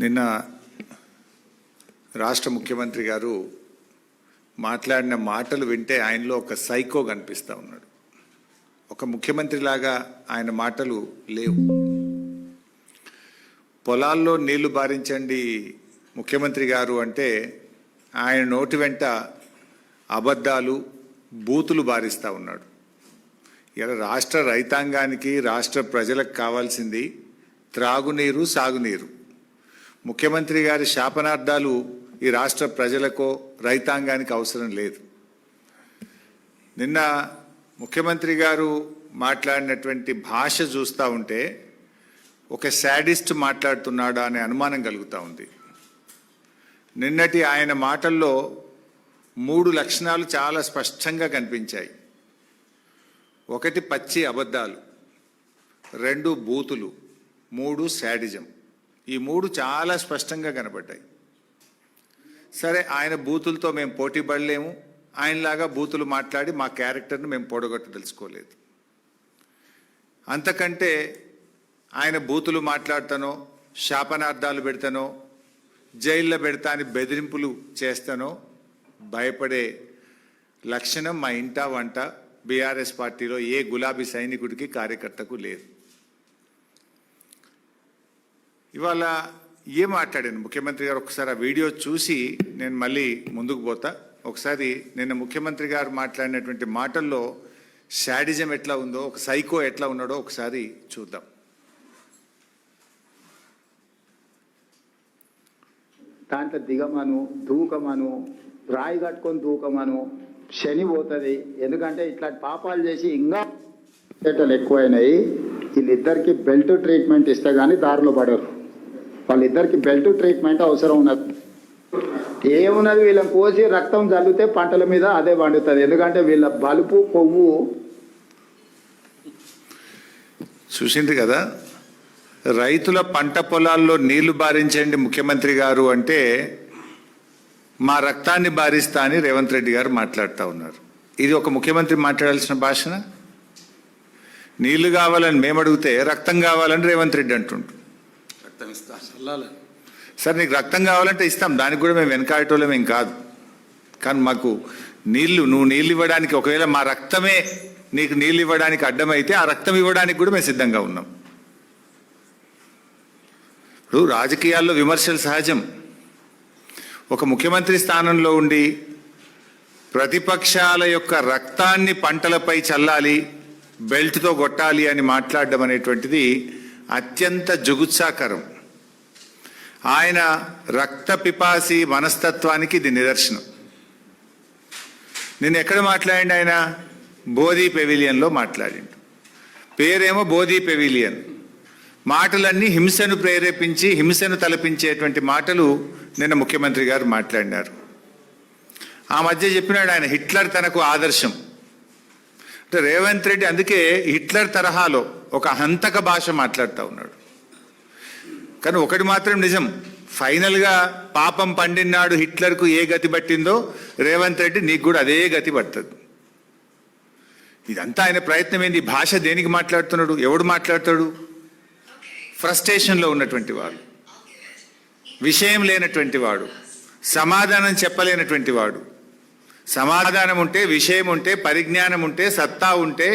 నిన్న రాష్ట్ర ముఖ్యమంత్రి గారు మాట్లాడిన మాటలు వింటే ఆయనలో ఒక సైకో కనిపిస్తూ ఉన్నాడు. ఒక ముఖ్యమంత్రిలాగా ఆయన మాటలు లేవు. పొలాల్లో నీళ్లు బారించండి ముఖ్యమంత్రి గారు అంటే ఆయన నోటి వెంట అబద్ధాలు బూతులు బారిస్తూ ఉన్నాడు. ఇలా రాష్ట్ర రైతాంగానికి రాష్ట్ర ప్రజలకు కావాల్సింది త్రాగునీరు, సాగునీరు. ముఖ్యమంత్రి గారి శాపనార్థాలు ఈ రాష్ట్ర ప్రజలకో రైతాంగానికి అవసరం లేదు. నిన్న ముఖ్యమంత్రి గారు మాట్లాడినటువంటి భాష చూస్తూ ఉంటే ఒక శాడిస్ట్ మాట్లాడుతున్నాడా అనే అనుమానం కలుగుతూ ఉంది. నిన్నటి ఆయన మాటల్లో 3 లక్షణాలు చాలా స్పష్టంగా కనిపించాయి. 1 పచ్చి అబద్ధాలు, 2 బూతులు, 3 శాడిజం. ఈ 3 చాలా స్పష్టంగా కనబడ్డాయి. సరే, ఆయన బూతులతో మేము పోటీ పడలేము, ఆయనలాగా బూతులు మాట్లాడి మా క్యారెక్టర్ను మేము పొడగొట్టదలుచుకోలేదు. అంతకంటే ఆయన బూతులు మాట్లాడతానో, శాపనార్థాలు పెడతానో, జైల్లో పెడతా అని బెదిరింపులు చేస్తానో భయపడే లక్షణం మా ఇంటా వంట బీఆర్ఎస్ పార్టీలో ఏ గులాబీ సైనికుడికి, కార్యకర్తకు లేదు. ఇవాళ ఏం మాట్లాడాను ముఖ్యమంత్రి గారు, ఒకసారి ఆ వీడియో చూసి నేను మళ్ళీ ముందుకు పోతా. ఒకసారి నిన్న ముఖ్యమంత్రి గారు మాట్లాడినటువంటి మాటల్లో శాడిజం ఎట్లా ఉందో, ఒక సైకో ఎట్లా ఉన్నాడో ఒకసారి చూద్దాం. దాంట్లో దిగమను, దూకమను, రాయి కట్టుకొని దూకమను, శని పోతుంది. ఎందుకంటే ఇట్లాంటి పాపాలు చేసి ఇంకా ఎక్కువైనాయి. వీళ్ళిద్దరికి బెల్ట్ ట్రీట్మెంట్ ఇస్తే కానీ దారిలో పడరు. వాళ్ళిద్దరికి బెల్ట్ ట్రీట్మెంట్ అవసరం ఉన్నది. ఏమున్నది, వీళ్ళని కోసి రక్తం చల్లితే పంటల మీద అదే పండుతుంది. ఎందుకంటే వీళ్ళ బలుపు, కొవ్వు. చూసింది కదా, రైతుల పంట పొలాల్లో నీళ్లు బారించండి ముఖ్యమంత్రి గారు అంటే మా రక్తాన్ని బారిస్తా అని రేవంత్ రెడ్డి గారు మాట్లాడుతూ ఉన్నారు. ఇది ఒక ముఖ్యమంత్రి మాట్లాడాల్సిన భాషన? నీళ్లు కావాలని మేము అడిగితే రక్తం కావాలని రేవంత్ రెడ్డి అంటుంటు. సార్, నీకు రక్తం కావాలంటే ఇస్తాం, దానికి కూడా మేము వెనకాడటోళ్ళం ఏం కాదు. కానీ మాకు నువ్వు నీళ్ళు ఇవ్వడానికి, ఒకవేళ మా రక్తమే నీకు నీళ్ళు ఇవ్వడానికి అడ్డమైతే ఆ రక్తం ఇవ్వడానికి కూడా మేము సిద్ధంగా ఉన్నాం. ఇప్పుడు రాజకీయాల్లో విమర్శలు సహజం. ఒక ముఖ్యమంత్రి స్థానంలో ఉండి ప్రతిపక్షాల యొక్క రక్తాన్ని పంటలపై చల్లాలి, బెల్ట్తో కొట్టాలి అని మాట్లాడడం అనేటువంటిది అత్యంత జుగుత్సాకరం. ఆయన రక్త పిపాసి మనస్తత్వానికి ఇది నిదర్శనం. నేను ఎక్కడ మాట్లాడిండు? ఆయన బోధి పెవిలియన్లో మాట్లాడిండు. పేరేమో బోధి పెవిలియన్. మాటలన్నీ హింసను ప్రేరేపించి, హింసను తలపించేటువంటి మాటలు నిన్న ముఖ్యమంత్రి గారు మాట్లాడినారు. ఆ మధ్య చెప్పినాడు ఆయన హిట్లర్ తనకు ఆదర్శం. అంటే రేవంత్ రెడ్డి అందుకే హిట్లర్ తరహాలో ఒక హంతక భాష మాట్లాడుతూ ఉన్నాడు. కానీ ఒకటి మాత్రం నిజం, ఫైనల్గా పాపం పండినాడు హిట్లర్కు ఏ గతి పట్టిందో రేవంత్ రెడ్డి నీకు కూడా అదే గతి పడుతుంది. ఇదంతా ఆయన ప్రయత్నం ఏంది? భాష దేనికి మాట్లాడుతున్నాడు? ఎవడు మాట్లాడతాడు? ఫ్రస్ట్రేషన్లో ఉన్నటువంటి వాడు, విషయం లేనటువంటి వాడు, సమాధానం చెప్పలేనటువంటి వాడు. సమాధానం ఉంటే, విషయం ఉంటే, పరిజ్ఞానం ఉంటే, సత్తా ఉంటే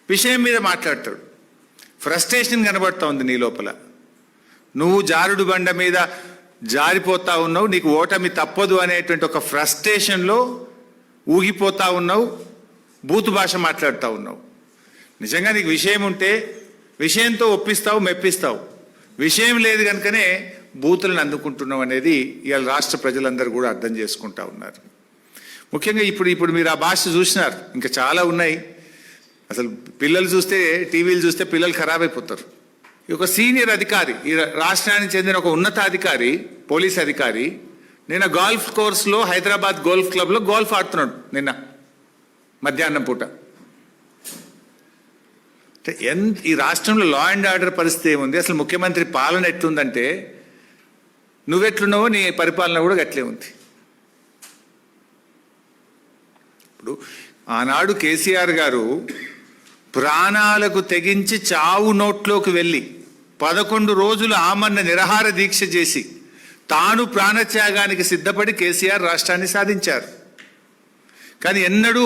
విషయం మీద మాట్లాడతాడు. ఫ్రస్ట్రేషన్ కనబడుతూ ఉంది నీ లోపల. నువ్వు జారుడు బండ మీద జారిపోతా ఉన్నావు, నీకు ఓటమి తప్పదు అనేటువంటి ఒక ఫ్రస్ట్రేషన్లో ఊగిపోతా ఉన్నావు, బూతు భాష మాట్లాడుతూ ఉన్నావు. నిజంగా నీకు విషయం ఉంటే విషయంతో ఒప్పిస్తావు, మెప్పిస్తావు. విషయం లేదు కనుకనే బూతులను అందుకుంటున్నావు అనేది ఇవాళ రాష్ట్ర ప్రజలందరూ కూడా అర్థం చేసుకుంటా ఉన్నారు. ముఖ్యంగా ఇప్పుడు మీరు ఆ భాష చూసినారు, ఇంకా చాలా ఉన్నాయి. అసలు పిల్లలు చూస్తే, టీవీలు చూస్తే పిల్లలు ఖరాబ్ అయిపోతారు. ఒక సీనియర్ అధికారి, ఈ రాష్ట్రానికి చెందిన ఒక ఉన్నతాధికారి, పోలీస్ అధికారి నిన్న గోల్ఫ్ కోర్స్లో, హైదరాబాద్ గోల్ఫ్ క్లబ్లో గోల్ఫ్ ఆడుతున్నాడు నిన్న మధ్యాహ్నం పూట. ఈ రాష్ట్రంలో లా అండ్ ఆర్డర్ పరిస్థితి ఏముంది? అసలు ముఖ్యమంత్రి పాలన ఎట్లుందంటే నువ్వెట్లున్నావో నీ పరిపాలన కూడా గట్లే ఉంది. ఇప్పుడు ఆనాడు కేసీఆర్ గారు ప్రాణాలకు తెగించి చావు నోట్లోకి వెళ్ళి 11 రోజులు ఆమరణ నిరాహార దీక్ష చేసి తాను ప్రాణత్యాగానికి సిద్ధపడి కేసీఆర్ రాష్ట్రాన్ని సాధించారు. కానీ ఎన్నడూ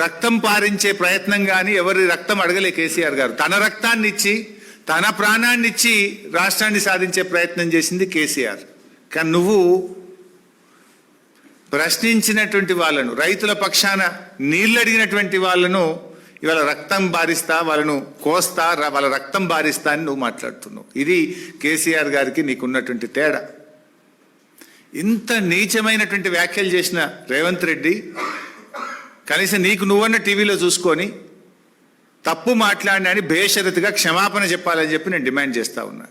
రక్తం పారించే ప్రయత్నం కానీ ఎవరి రక్తం అడగలే కేసీఆర్ గారు. తన రక్తాన్ని ఇచ్చి తన ప్రాణాన్ని ఇచ్చి రాష్ట్రాన్ని సాధించే ప్రయత్నం చేసింది కేసీఆర్. కానీ నువ్వు ప్రశ్నించినటువంటి వాళ్ళను, రైతుల పక్షాన నీళ్ళు అడిగినటువంటి వాళ్ళను ఇవాళ రక్తం బారిస్తా, వాళ్ళను కోస్తా, వాళ్ళ రక్తం బారిస్తా అని నువ్వు మాట్లాడుతున్నావు. ఇది కేసీఆర్ గారికి నీకున్నటువంటి తేడా. ఇంత నీచమైనటువంటి వ్యాఖ్యలు చేసిన రేవంత్ రెడ్డి కనీసం నీకు నువ్వన్న టీవీలో చూసుకొని తప్పు మాట్లాడినా అని బేషరతుగా క్షమాపణ చెప్పాలని చెప్పి నేను డిమాండ్ చేస్తా ఉన్నా.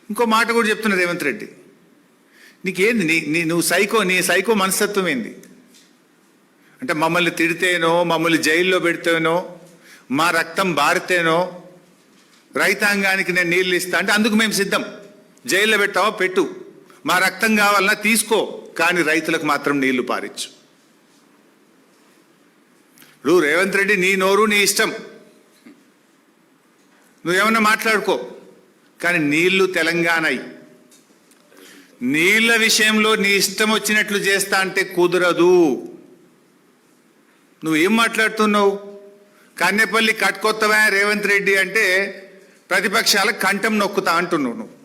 ఇంకో మాట కూడా చెప్తున్నా రేవంత్ రెడ్డి, నీకేంది నువ్వు నీ సైకో మనస్తత్వం ఏంది? అంటే మమ్మల్ని తిడితేనో, మమ్మల్ని జైల్లో పెడితేనో, మా రక్తం బారితేనో రైతాంగానికి నేను నీళ్ళు ఇస్తా అంటే అందుకు మేము సిద్ధం. జైల్లో పెట్టావో పెట్టు, మా రక్తం కావాలన్నా తీసుకో, కానీ రైతులకు మాత్రం నీళ్లు పారించు. ఇప్పుడు రేవంత్ రెడ్డి నీ నోరు నీ ఇష్టం, నువ్వేమన్నా మాట్లాడుకో, కానీ నీళ్లు తెలంగాణయి. నీళ్ల విషయంలో నీ ఇష్టం వచ్చినట్లు చేస్తా అంటే కుదరదు. నువ్వేం మాట్లాడుతున్నావు? కన్నెపల్లి కట్టుకొత్తవా రేవంత్ రెడ్డి అంటే ప్రతిపక్షాల కంఠం నొక్కుతా అంటున్నావు. నువ్వు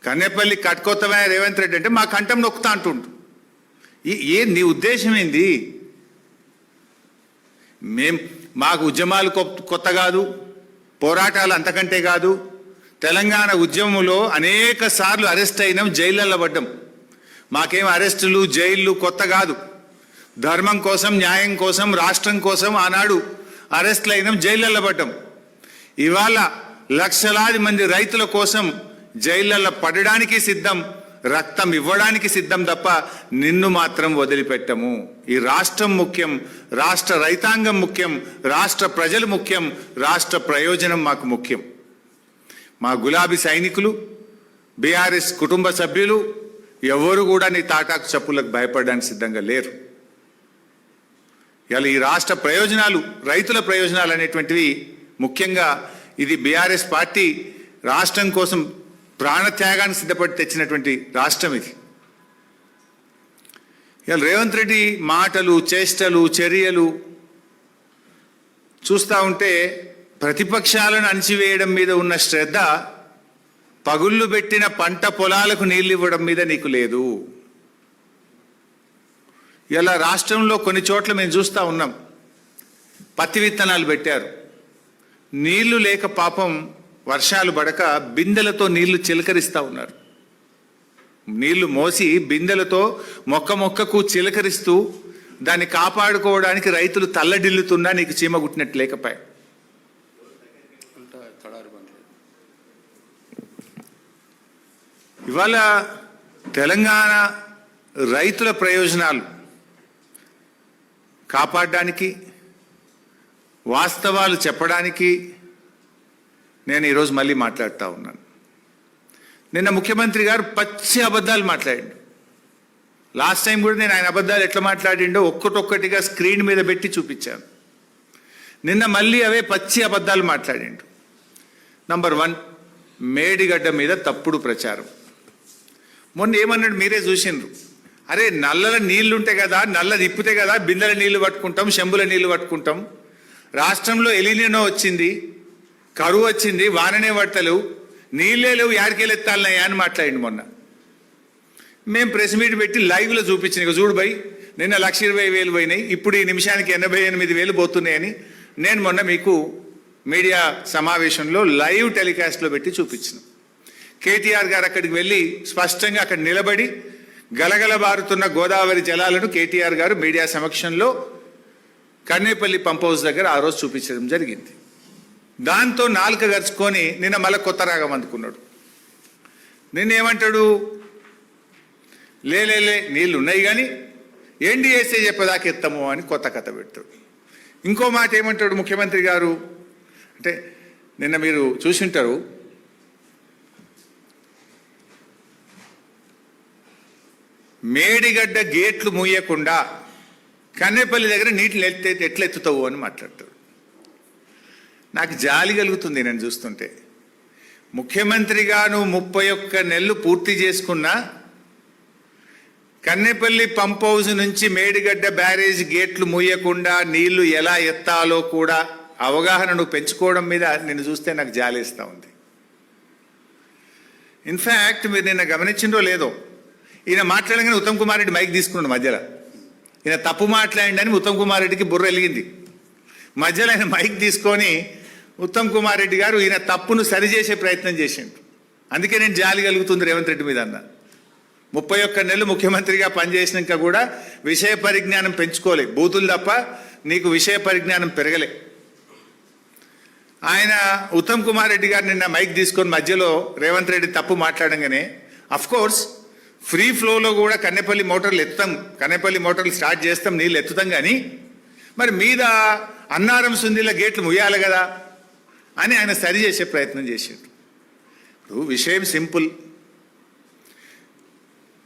కన్నెపల్లి కట్టుకొత్తవా రేవంత్ రెడ్డి అంటే మా కంఠం నొక్కుతా అంటుంటు. నీ ఉద్దేశం ఏంది? మాకు ఉద్యమాలు కొత్త కాదు, పోరాటాలు అంతకంటే కాదు. తెలంగాణ ఉద్యమంలో అనేక సార్లు అరెస్ట్ అయినాం, జైళ్ళల్లో పడ్డాం. మాకేం అరెస్టులు జైళ్ళు కొత్త కాదు. ధర్మం కోసం, న్యాయం కోసం, రాష్ట్రం కోసం ఆనాడు అరెస్టులు అయినాం, జైళ్ళల్లో పడ్డాం. ఇవాళ లక్షలాది మంది రైతుల కోసం జైళ్ళల్లో పడడానికి సిద్ధం, రక్తం ఇవ్వడానికి సిద్ధం తప్ప నిన్ను మాత్రం వదిలిపెట్టము. ఈ రాష్ట్రం ముఖ్యం, రాష్ట్ర రైతాంగం ముఖ్యం, రాష్ట్ర ప్రజలు ముఖ్యం, రాష్ట్ర ప్రయోజనం మాకు ముఖ్యం. మా గులాబీ సైనికులు, బీఆర్ఎస్ కుటుంబ సభ్యులు ఎవరు కూడా నీ తాటాకు చప్పులకు భయపడడానికి సిద్ధంగా లేరు. ఇలా ఈ రాష్ట్ర ప్రయోజనాలు, రైతుల ప్రయోజనాలు అనేటువంటివి ముఖ్యంగా ఇది బీఆర్ఎస్ పార్టీ రాష్ట్రం కోసం ప్రాణత్యాగాన్ని సిద్ధపడి తెచ్చినటువంటి రాష్ట్రం ఇది. ఇలా రేవంత్ రెడ్డి మాటలు, చేష్టలు, చర్యలు చూస్తూ ఉంటే ప్రతిపక్షాలను అణచివేయడం మీద ఉన్న శ్రద్ధ పగుళ్ళు పెట్టిన పంట పొలాలకు నీళ్ళు ఇవ్వడం మీద నీకు లేదు. ఇలా రాష్ట్రంలో కొన్ని చోట్ల మేము చూస్తూ ఉన్నాం, పత్తి విత్తనాలు పెట్టారు, నీళ్లు లేక పాపం వర్షాలు పడక బిందెలతో నీళ్లు చిలకరిస్తూ ఉన్నారు. నీళ్లు మోసి బిందెలతో మొక్కకు చిలకరిస్తూ దాన్ని కాపాడుకోవడానికి రైతులు తల్లడిల్లుతున్నా నీకు చీమ గుట్టినట్టు లేకపోయా. ఇవాళ తెలంగాణ రైతుల ప్రయోజనాలు కాపాడడానికి, వాస్తవాలు చెప్పడానికి నేను ఈరోజు మళ్ళీ మాట్లాడుతూ ఉన్నాను. నిన్న ముఖ్యమంత్రి గారు పచ్చి అబద్ధాలు మాట్లాడిండు. లాస్ట్ టైం కూడా నేను ఆయన అబద్ధాలు ఎట్లా మాట్లాడిండో ఒక్కటొక్కటిగా స్క్రీన్ మీద పెట్టి చూపించాను. నిన్న మళ్ళీ అవే పచ్చి అబద్ధాలు మాట్లాడిండు. నంబర్ 1, మేడిగడ్డ మీద తప్పుడు ప్రచారం. మొన్న ఏమన్నాడు మీరే చూసిండ్రు, అరే నల్లల నీళ్లుంటే కదా, నల్ల తిప్పితే కదా బిందెల నీళ్లు పట్టుకుంటాం, చెంబుల నీళ్లు పట్టుకుంటాం. రాష్ట్రంలో ఎలినినో వచ్చింది, కరువు వచ్చింది, వాననే పడతలేవు, నీళ్ళే లేవు, యాడికెళ్ళి ఎత్తాలన్నాయా అని మాట్లాడింది. మొన్న మేము ప్రెస్ మీట్ పెట్టి లైవ్లో చూపించిన, ఇక చూడు భయ్ నిన్న 1,20,000 పోయినాయి, ఇప్పుడు ఈ నిమిషానికి 88,000 పోతున్నాయని నేను మొన్న మీకు మీడియా సమావేశంలో లైవ్ టెలికాస్ట్లో పెట్టి చూపించిన. కేటీఆర్ గారు అక్కడికి వెళ్ళి స్పష్టంగా అక్కడ నిలబడి గలగల బారుతున్న గోదావరి జలాలను కేటీఆర్ గారు మీడియా సమక్షంలో కన్నేపల్లి పంప్ హౌస్ దగ్గర ఆ రోజు చూపించడం జరిగింది. దాంతో నాలుక గరుచుకొని నిన్న మళ్ళీ కొత్త రాగం అందుకున్నాడు. నిన్నేమంటాడు, లే నీళ్ళు ఉన్నాయి కానీ ఎన్డీఏసీ చెప్పేదాకా ఎత్తము అని కొత్త కథ పెడతాడు. ఇంకో మాట ఏమంటాడు ముఖ్యమంత్రి గారు అంటే, నిన్న మీరు చూసింటారు, మేడిగడ్డ గేట్లు మూయకుండా కన్నేపల్లి దగ్గర నీటిని ఎట్లెత్తుతావు అని మాట్లాడతాడు. నాకు జాలి కలుగుతుంది నేను చూస్తుంటే. ముఖ్యమంత్రిగా నువ్వు 31 నెలలు పూర్తి చేసుకున్నా కన్నెపల్లి పంప్ హౌస్ నుంచి మేడిగడ్డ బ్యారేజ్ గేట్లు మూయకుండా నీళ్లు ఎలా ఎత్తాలో కూడా అవగాహన నువ్వు పెంచుకోవడం మీద నిన్ను చూస్తే నాకు జాలేస్తూ ఉంది. ఇన్ఫ్యాక్ట్ మీరు నిన్న గమనించిందో లేదో, ఈయన మాట్లాడగానే ఉత్తమ్ కుమార్ రెడ్డి మైక్ తీసుకున్నాడు మధ్యలో. ఈయన తప్పు మాట్లాడిండని ఉత్తమ్ కుమార్ రెడ్డికి బుర్ర వెలిగింది. మధ్యలో ఆయన మైక్ తీసుకొని ఉత్తమ్ కుమార్ రెడ్డి గారు ఈయన తప్పును సరిచేసే ప్రయత్నం చేసిండు. అందుకే నేను జాలి కలుగుతుంది రేవంత్ రెడ్డి మీద అన్న. 31 నెలలు ముఖ్యమంత్రిగా పనిచేసినాక కూడా విషయ పరిజ్ఞానం పెంచుకోలే, బూతులు తప్ప నీకు విషయ పరిజ్ఞానం పెరగలే. ఆయన ఉత్తమ్ కుమార్ రెడ్డి గారు నిన్న మైక్ తీసుకొని మధ్యలో రేవంత్ రెడ్డి తప్పు మాట్లాడంగానే, కోర్స్ ఫ్రీ ఫ్లోలో కూడా కన్నెపల్లి మోటార్లు ఎత్తుతాం, కన్నెపల్లి మోటార్లు స్టార్ట్ చేస్తాం, నీళ్ళు ఎత్తుతాం, కానీ మరి మీద అన్నారం సుందిల గేట్లు ముయ్యాలి కదా అని ఆయన సరి చేసే ప్రయత్నం చేసాడు. ఇప్పుడు విషయం సింపుల్.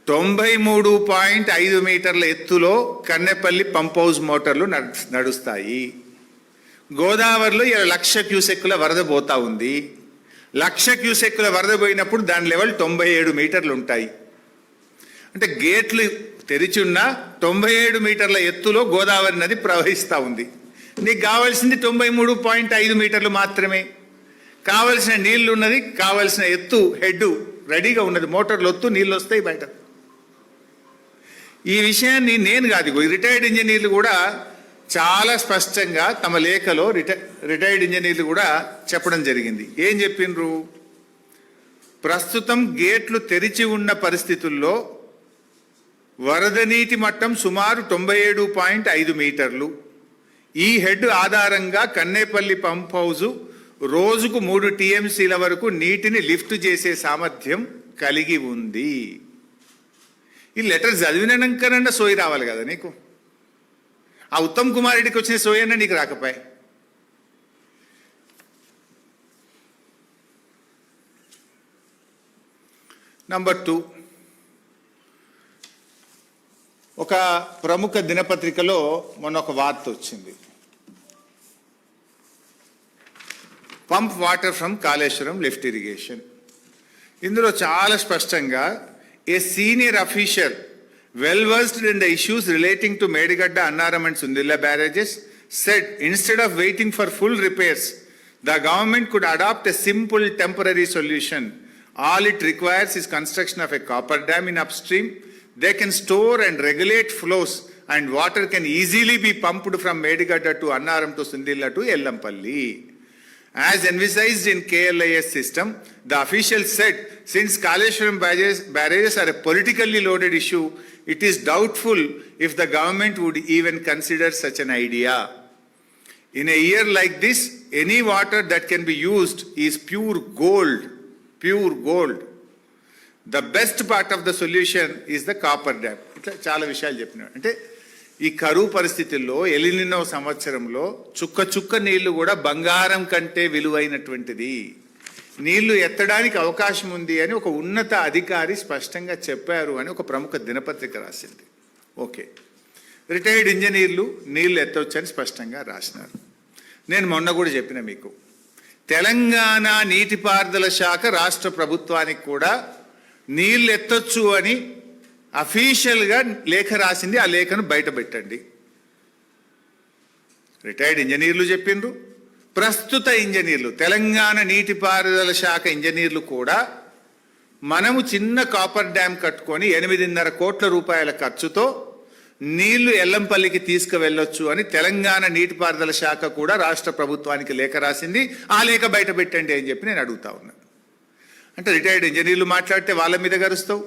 93.5 మీటర్ల ఎత్తులో కన్నెపల్లి పంప్ హౌస్ మోటార్లు నడుస్తాయి. గోదావరిలో 1,00,000 క్యూసెక్కుల వరద పోతా ఉంది. 1,00,000 క్యూసెక్కుల వరద పోయినప్పుడు దాని లెవెల్ 97 మీటర్లు ఉంటాయి. అంటే గేట్లు తెరిచి ఉన్న 97 మీటర్ల ఎత్తులో గోదావరి నది ప్రవహిస్తూ ఉంది. నీకు కావాల్సింది 93.5 మీటర్లు మాత్రమే. కావలసిన నీళ్లు ఉన్నది, కావలసిన ఎత్తు హెడ్ రెడీగా ఉన్నది, మోటార్లు ఒత్తు నీళ్ళు వస్తాయి బయట. ఈ విషయాన్ని నేను కాదు, రిటైర్డ్ ఇంజనీర్లు కూడా చాలా స్పష్టంగా తమ లేఖలో రిటైర్డ్ ఇంజనీర్లు కూడా చెప్పడం జరిగింది. ఏం చెప్పిండ్రు? ప్రస్తుతం గేట్లు తెరిచి ఉన్న పరిస్థితుల్లో వరద నీటి మట్టం సుమారు 97.5 మీటర్లు. ఈ హెడ్ ఆధారంగా కన్నేపల్లి పంప్ హౌజు రోజుకు 3 టీఎంసీల వరకు నీటిని లిఫ్ట్ చేసే సామర్థ్యం కలిగి ఉంది. ఈ లెటర్ చదివినాకనన్నా సోయి రావాలి కదా నీకు. ఆ ఉత్తమ్ కుమార్ రెడ్డికి వచ్చిన సోయి అన్నా నీకు రాకపోయా. నంబర్ 2, ఒక ప్రముఖ దినపత్రికలో మొన్న ఒక వార్త వచ్చింది. Pump water from Kaleshwaram lift irrigation. ఇందులో చాలా స్పష్టంగా a senior official well versed in the issues relating to Medigadda, Annaram and Sundilla barrages said instead of waiting for full repairs, the government could adopt a simple temporary solution. All it requires is construction of a copper dam in upstream. They can store and regulate flows and water can easily be pumped from Medigadda to Annaram to Sundilla to Ellampalli. As envisaged in KLIS system, the official said, since Kaleshwaram barrages are a politically loaded issue, it is doubtful if the government would even consider such an idea. In a year like this, any water that can be used is pure gold, pure gold. The best part of the solution is the copper dam. ఇట్లా చాలా విషయాలు చెప్పినాడు. అంటే ఈ కరువు పరిస్థితుల్లో El Niño సంవత్సరంలో చుక్క చుక్క నీళ్లు కూడా బంగారం కంటే విలువైనటువంటిది. నీళ్లు ఎత్తడానికి అవకాశం ఉంది అని ఒక ఉన్నత అధికారి స్పష్టంగా చెప్పారు అని ఒక ప్రముఖ దినపత్రిక రాసింది. ఓకే, రిటైర్డ్ ఇంజనీర్లు నీళ్లు ఎత్తవచ్చని స్పష్టంగా రాసినారు. నేను మొన్న కూడా చెప్పిన మీకు, తెలంగాణ నీటిపారుదల శాఖ రాష్ట్ర ప్రభుత్వానికి కూడా నీళ్లు ఎత్తొచ్చు అని అఫీషియల్గా లేఖ రాసింది. ఆ లేఖను బయట పెట్టండి. రిటైర్డ్ ఇంజనీర్లు చెప్పిండ్రు, ప్రస్తుత ఇంజనీర్లు, తెలంగాణ నీటిపారుదల శాఖ ఇంజనీర్లు కూడా మనము చిన్న కాపర్ డ్యామ్ కట్టుకొని 8.5 కోట్ల రూపాయల ఖర్చుతో నీళ్లు ఎల్లంపల్లికి తీసుకువెళ్ళొచ్చు అని తెలంగాణ నీటిపారుదల శాఖ కూడా రాష్ట్ర ప్రభుత్వానికి లేఖ రాసింది. ఆ లేఖ బయట పెట్టండి అని చెప్పి నేను అడుగుతా ఉన్నాను. అంటే రిటైర్డ్ ఇంజనీర్లు మాట్లాడితే వాళ్ళ మీద గరుస్తావు,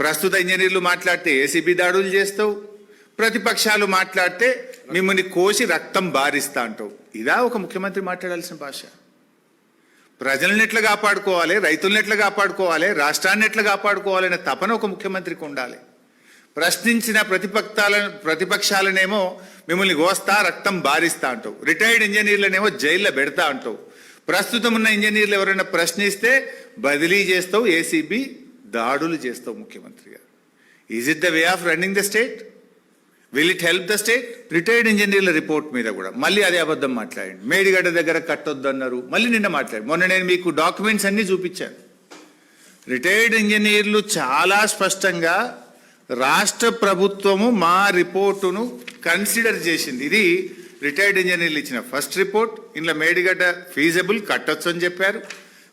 ప్రస్తుత ఇంజనీర్లు మాట్లాడితే ఏసీబీ దాడులు చేస్తావు, ప్రతిపక్షాలు మాట్లాడితే మిమ్మల్ని కోసి రక్తం బారిస్తా అంటావు. ఇదా ఒక ముఖ్యమంత్రి మాట్లాడాల్సిన భాష? ప్రజలను ఎట్లా కాపాడుకోవాలి, రైతులను ఎట్లా కాపాడుకోవాలి, రాష్ట్రాన్ని ఎట్లా కాపాడుకోవాలనే తపన ఒక ముఖ్యమంత్రికి ఉండాలి. ప్రశ్నించిన ప్రతిపక్షాలనేమో మిమ్మల్ని కోస్తా రక్తం బారిస్తా అంటావు, రిటైర్డ్ ఇంజనీర్లనేమో జైల్లో పెడతా అంటావు, ప్రస్తుతం ఉన్న ఇంజనీర్లు ఎవరైనా ప్రశ్నిస్తే బదిలీ చేస్తావు, ఏసీబీ దాడులు చేస్తావు ముఖ్యమంత్రి గారు. Is it the way of running the state? Will it help the state? Retired ఇంజనీర్ల రిపోర్ట్ మీద కూడా మళ్ళీ అదే అబద్ధం మాట్లాడండి. మేడిగడ్డ దగ్గర కట్టొద్దు అన్నారు, మళ్ళీ నిన్న మాట్లాడి. మొన్న నేను మీకు డాక్యుమెంట్స్ అన్నీ చూపించాను. రిటైర్డ్ ఇంజనీర్లు చాలా స్పష్టంగా రాష్ట్ర ప్రభుత్వము మా రిపోర్టును కన్సిడర్ చేసింది. ఇది రిటైర్డ్ ఇంజనీర్లు ఇచ్చిన ఫస్ట్ రిపోర్ట్. ఇందులో మేడిగడ్డ ఫీజబుల్, కట్టొచ్చు అని చెప్పారు.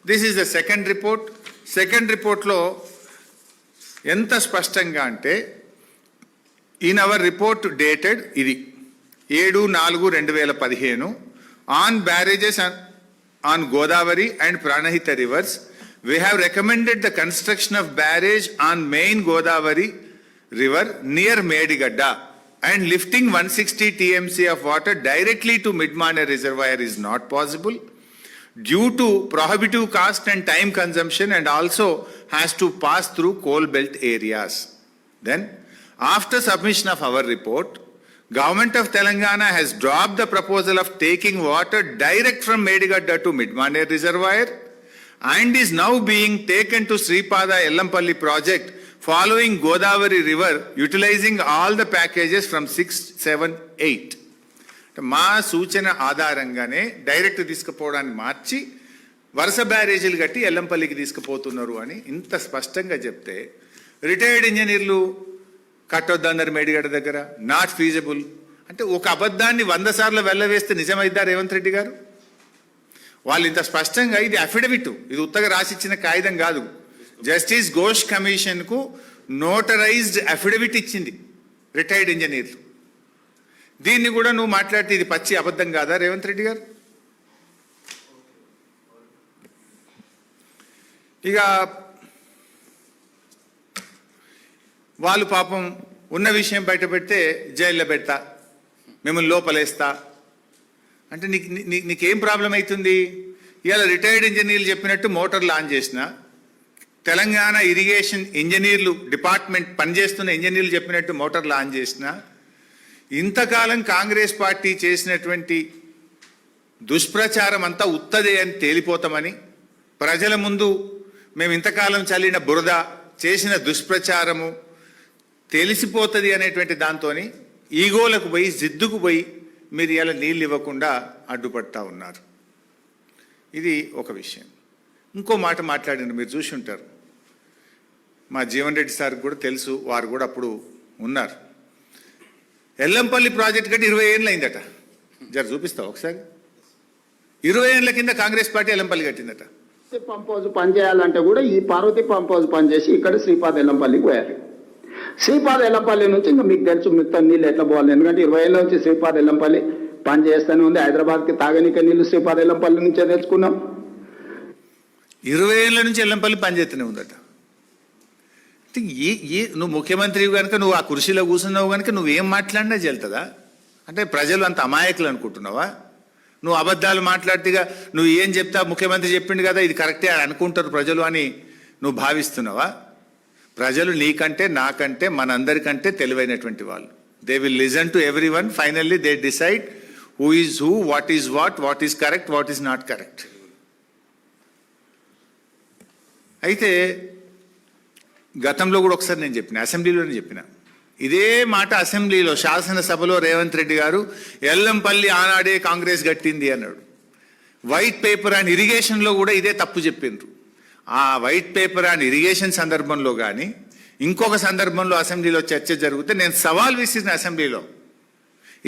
This is the second report. Second రిపోర్ట్లో ఎంత స్పష్టంగా అంటే, ఇన్ అవర్ రిపోర్ట్ డేటెడ్ ఇది 7/4/2015 on barrages on Godavari and Pranahita reverse we have recommended the construction of barrage on main Godavari river near Medigadda and lifting 160 TMC of water directly to Midmane reservoir is not possible due to prohibitive cost and time consumption, and also has to pass through coal belt areas. Then, after submission of our report, Government of Telangana has dropped the proposal of taking water direct from Medigadda to Midmane reservoir and is now being taken to Sripada Ellampalli project following Godavari river, utilizing all the packages from 6, 7, 8. మా సూచన ఆధారంగానే direct తీసుకుపోవడాన్ని మార్చి వరుస బ్యారేజీలు కట్టి ఎల్లంపల్లికి తీసుకుపోతున్నారు అని ఇంత స్పష్టంగా చెప్తే, retired ఇంజనీర్లు కట్టొద్దన్నారు మేడిగడ్డ దగ్గర, నాట్ ఫీజబుల్ అంటే ఒక అబద్ధాన్ని 100 సార్లు వెళ్ళవేస్తే నిజమైద్దా రేవంత్ రెడ్డి గారు? వాళ్ళు ఇంత స్పష్టంగా, ఇది అఫిడవిట్, ఇది ఉత్తగా రాసిచ్చిన కాగితం కాదు. జస్టిస్ ఘోష్ కమిషన్కు నోటరైజ్డ్ అఫిడవిట్ ఇచ్చింది రిటైర్డ్ ఇంజనీర్లు. దీన్ని కూడా నువ్వు మాట్లాడితే ఇది పచ్చి అబద్ధం కాదా రేవంత్ రెడ్డి గారు? ఇక వాళ్ళు పాపం ఉన్న విషయం బయట పెడితే జైల్లో పెడతా, మిమ్మల్ని లోపలేస్తా అంటే నీకేం ప్రాబ్లం అవుతుంది? ఇవాళ రిటైర్డ్ ఇంజనీర్లు చెప్పినట్టు మోటార్లు ఆన్ చేసిన, తెలంగాణ ఇరిగేషన్ ఇంజనీర్లు డిపార్ట్మెంట్ పనిచేస్తున్న ఇంజనీర్లు చెప్పినట్టు మోటార్లు ఆన్ చేసిన, ఇంతకాలం కాంగ్రెస్ పార్టీ చేసినటువంటి దుష్ప్రచారం అంతా ఉత్తదే అని తేలిపోతామని, ప్రజల ముందు మేము ఇంతకాలం చల్లిన బురద, చేసిన దుష్ప్రచారము తెలిసిపోతుంది అనేటువంటి దాంతోని ఈగోలకు పోయి, జిద్దుకు పోయి మీరు ఇలా నీళ్ళు ఇవ్వకుండా అడ్డుపడతా ఉన్నారు. ఇది ఒక విషయం. ఇంకో మాట మాట్లాడిన మీరు చూసి ఉంటారు, మా జీవన్ రెడ్డి సార్కి కూడా తెలుసు, వారు కూడా అప్పుడు ఉన్నారు. ఎల్లంపల్లి ప్రాజెక్ట్ కట్టి 20 ఏళ్ళు అయిందట. జర చూపిస్తావు ఒకసారి. 20 ఏళ్ళ కింద కాంగ్రెస్ పార్టీ ఎల్లంపల్లి కట్టిందట. పంప్ హౌస్ పనిచేయాలంటే కూడా ఈ పార్వతి పంప్ హౌస్ పనిచేసి ఇక్కడ శ్రీపాద ఎల్లంపల్లికి పోయాలి. శ్రీపాద ఎల్లంపల్లి నుంచి ఇంకా మీకు తెలుసు మిగతా నీళ్ళు ఎట్లా పోవాలి. ఎందుకంటే 20 ఏళ్ళ నుంచి శ్రీపాద ఎల్లంపల్లి పని చేస్తూనే ఉంది. హైదరాబాద్కి తాగనీక నీళ్ళు శ్రీపాద ఎల్లంపల్లి నుంచే తెచ్చుకున్నాం. 20 ఏళ్ళ నుంచి ఎల్లంపల్లి పనిచేస్తూనే ఉందట. నువ్వు ముఖ్యమంత్రి కనుక, నువ్వు ఆ కుర్చీలో కూర్చున్నావు కనుక నువ్వేం మాట్లాడినా చెల్తుందా? అంటే ప్రజలు అంత అమాయకులు అనుకుంటున్నావా? నువ్వు అబద్ధాలు మాట్లాడితేగా నువ్వు ఏం చెప్తా, ముఖ్యమంత్రి చెప్పిండు కదా ఇది కరెక్టే అని అనుకుంటారు ప్రజలు అని నువ్వు భావిస్తున్నావా? ప్రజలు నీకంటే, నాకంటే, మనందరికంటే తెలివైనటువంటి వాళ్ళు. They will listen to every one. Finally they decide who is who, what is what is correct, what is not correct. అయితే గతంలో కూడా ఒకసారి నేను చెప్పిన, అసెంబ్లీలోనే చెప్పిన ఇదే మాట. అసెంబ్లీలో శాసనసభలో రేవంత్ రెడ్డి గారు ఎల్లంపల్లి ఆనాడే కాంగ్రెస్ గట్టింది అన్నాడు. వైట్ పేపర్ అండ్ ఇరిగేషన్లో కూడా ఇదే తప్పు చెప్పిండ్రు. ఆ వైట్ పేపర్ అండ్ ఇరిగేషన్ సందర్భంలో కానీ ఇంకొక సందర్భంలో అసెంబ్లీలో చర్చ జరిగితే నేను సవాల్ విసిరిన అసెంబ్లీలో,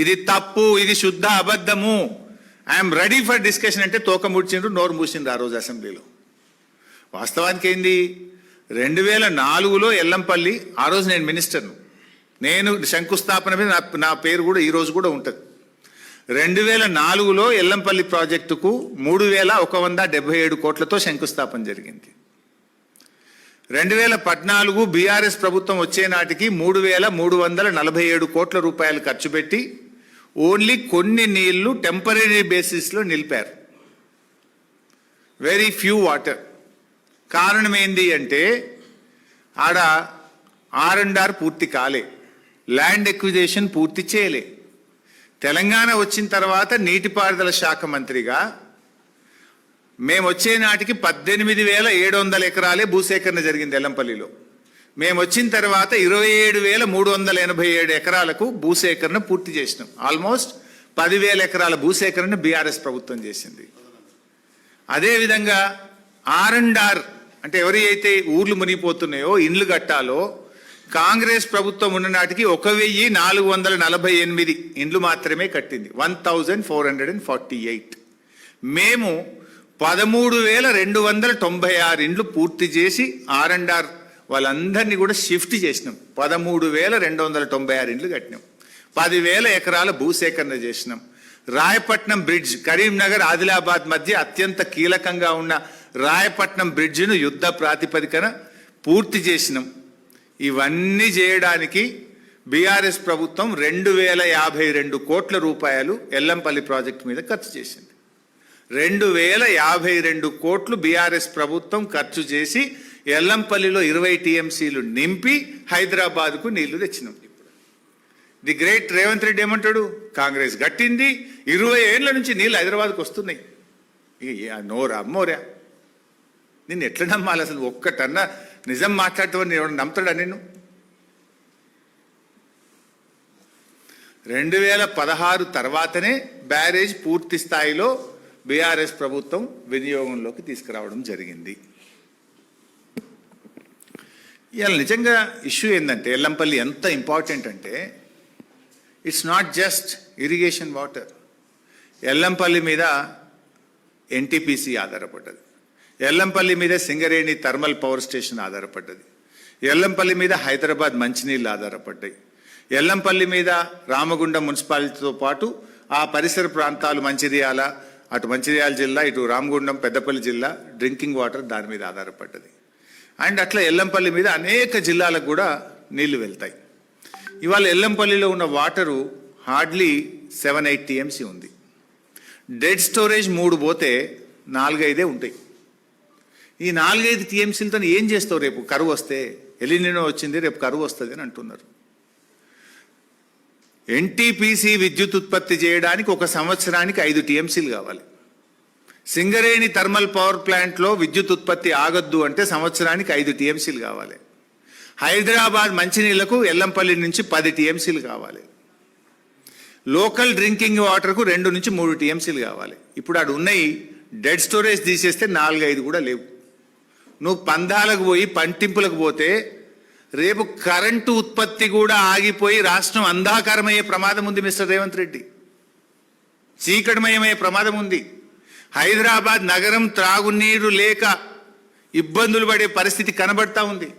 ఇది తప్పు, ఇది శుద్ధ అబద్ధము, ఐఎమ్ రెడీ ఫర్ డిస్కషన్ అంటే తోక ముడిచిండ్రు, నోరు మూసిండ్రు ఆ రోజు అసెంబ్లీలో. వాస్తవానికి ఏంది, 2004లో ఎల్లంపల్లి, ఆ రోజు నేను మినిస్టర్ను, నేను శంకుస్థాపన మీద నా పేరు కూడా ఈరోజు కూడా ఉంటుంది. 2004లో ఎల్లంపల్లి ప్రాజెక్టుకు 3,177 కోట్లతో శంకుస్థాపన జరిగింది. 2014 బీఆర్ఎస్ ప్రభుత్వం వచ్చే నాటికి 3,347 కోట్ల రూపాయలు ఖర్చు పెట్టి ఓన్లీ కొన్ని నీళ్లు టెంపరీ బేసిస్లో నిలిపారు. Very few water. కారణం ఏంది అంటే ఆడ R&R పూర్తి కాలే, ల్యాండ్ ఎక్విజేషన్ పూర్తి చేయలే. తెలంగాణ వచ్చిన తర్వాత నీటిపారుదల శాఖ మంత్రిగా మేము వచ్చే నాటికి 18,700 ఎకరాలే భూసేకరణ జరిగింది ఎల్లంపల్లిలో. మేము వచ్చిన తర్వాత 27,387 ఎకరాలకు భూసేకరణ పూర్తి చేసినాం. ఆల్మోస్ట్ 10,000 ఎకరాల భూసేకరణ బీఆర్ఎస్ ప్రభుత్వం చేసింది. అదేవిధంగా R&R అంటే ఎవరి అయితే ఊర్లు మునిగిపోతున్నాయో ఇండ్లు కట్టాలో కాంగ్రెస్ ప్రభుత్వం ఉన్న నాటికి 1,448 ఇండ్లు మాత్రమే కట్టింది. 1,448. మేము 13,296 ఇండ్లు పూర్తి చేసి R&R వాళ్ళందరినీ కూడా షిఫ్ట్ చేసినాం. 13,296 ఇండ్లు కట్టినాం. 10,000 ఎకరాల భూసేకరణ చేసినాం. రాయపట్నం బ్రిడ్జ్, కరీంనగర్ ఆదిలాబాద్ మధ్య అత్యంత కీలకంగా ఉన్న రాయపట్నం బ్రిడ్జిను యుద్ధ ప్రాతిపదికన పూర్తి చేసినాం. ఇవన్నీ చేయడానికి బీఆర్ఎస్ ప్రభుత్వం 2,052 కోట్ల రూపాయలు ఎల్లంపల్లి ప్రాజెక్టు మీద ఖర్చు చేసింది. 2,052 కోట్లు బీఆర్ఎస్ ప్రభుత్వం ఖర్చు చేసి ఎల్లంపల్లిలో 20 టీఎంసీలు నింపి హైదరాబాద్కు నీళ్లు తెచ్చినాం. ది గ్రేట్ రేవంత్ రెడ్డి ఏమంటాడు, కాంగ్రెస్ గట్టింది, 20 ఏళ్ల నుంచి నీళ్ళు హైదరాబాద్కు వస్తున్నాయి. నోరా అమ్మోరా, నిన్ను ఎట్లా నమ్మాలి అసలు? ఒక్కటన్నా నిజం మాట్లాడతావని నేను నమ్ముతాడా నిన్ను? 2016 తర్వాతనే బ్యారేజ్ పూర్తి స్థాయిలో బీఆర్ఎస్ ప్రభుత్వం వినియోగంలోకి తీసుకురావడం జరిగింది. ఇవాళ నిజంగా ఇష్యూ ఏంటంటే ఎల్లంపల్లి ఎంత ఇంపార్టెంట్ అంటే it's not just irrigation water. Yellampalli మీద ఎన్టీపీసీ ఆధారపడ్డది. ఎల్లంపల్లి మీద సింగరేణి థర్మల్ పవర్ స్టేషన్ ఆధారపడ్డది. ఎల్లంపల్లి మీద హైదరాబాద్ మంచినీళ్ళు ఆధారపడ్డాయి. ఎల్లంపల్లి మీద రామగుండం మున్సిపాలిటీతో పాటు ఆ పరిసర ప్రాంతాలు మంచిర్యాల, అటు మంచిర్యాల జిల్లా, ఇటు రామగుండం పెద్దపల్లి జిల్లా డ్రింకింగ్ వాటర్ దాని మీద ఆధారపడ్డది. అండ్ అట్లా ఎల్లంపల్లి మీద అనేక జిల్లాలకు కూడా నీళ్లు వెళ్తాయి. ఇవాళ ఎల్లంపల్లిలో ఉన్న వాటరు హార్డ్లీ 7-8 టీఎంసీ ఉంది. డెడ్ స్టోరేజ్ 3 పోతే 4-5 ఉంటాయి. ఈ 4-5 టీఎంసీలతో ఏం చేస్తావు? రేపు కరువు వస్తే, ఎలినినో వచ్చింది, రేపు కరువు వస్తుంది అని అంటున్నారు. ఎన్టీపీసీ విద్యుత్ ఉత్పత్తి చేయడానికి ఒక సంవత్సరానికి 5 టీఎంసీలు కావాలి. సింగరేణి థర్మల్ పవర్ ప్లాంట్లో విద్యుత్ ఉత్పత్తి ఆగొద్దు అంటే సంవత్సరానికి 5 టీఎంసీలు కావాలి. హైదరాబాద్ మంచినీళ్లకు ఎల్లంపల్లి నుంచి 10 టీఎంసీలు కావాలి. లోకల్ డ్రింకింగ్ వాటర్కు 2 నుంచి 3 టీఎంసీలు కావాలి. ఇప్పుడు అటు ఉన్నాయి డెడ్ స్టోరేజ్ తీసేస్తే 4-5 కూడా లేవు. నువ్వు పందాలకు పోయి పంటింపులకు పోతే రేపు కరెంటు ఉత్పత్తి కూడా ఆగిపోయి రాష్ట్రం అంధాకారమయ్యే ప్రమాదం ఉంది మిస్టర్ రేవంత్ రెడ్డి. చీకటిమయమయ్యే ప్రమాదం ఉంది. హైదరాబాద్ నగరం త్రాగునీరు లేక ఇబ్బందులు పడే పరిస్థితి కనబడతా ఉంది.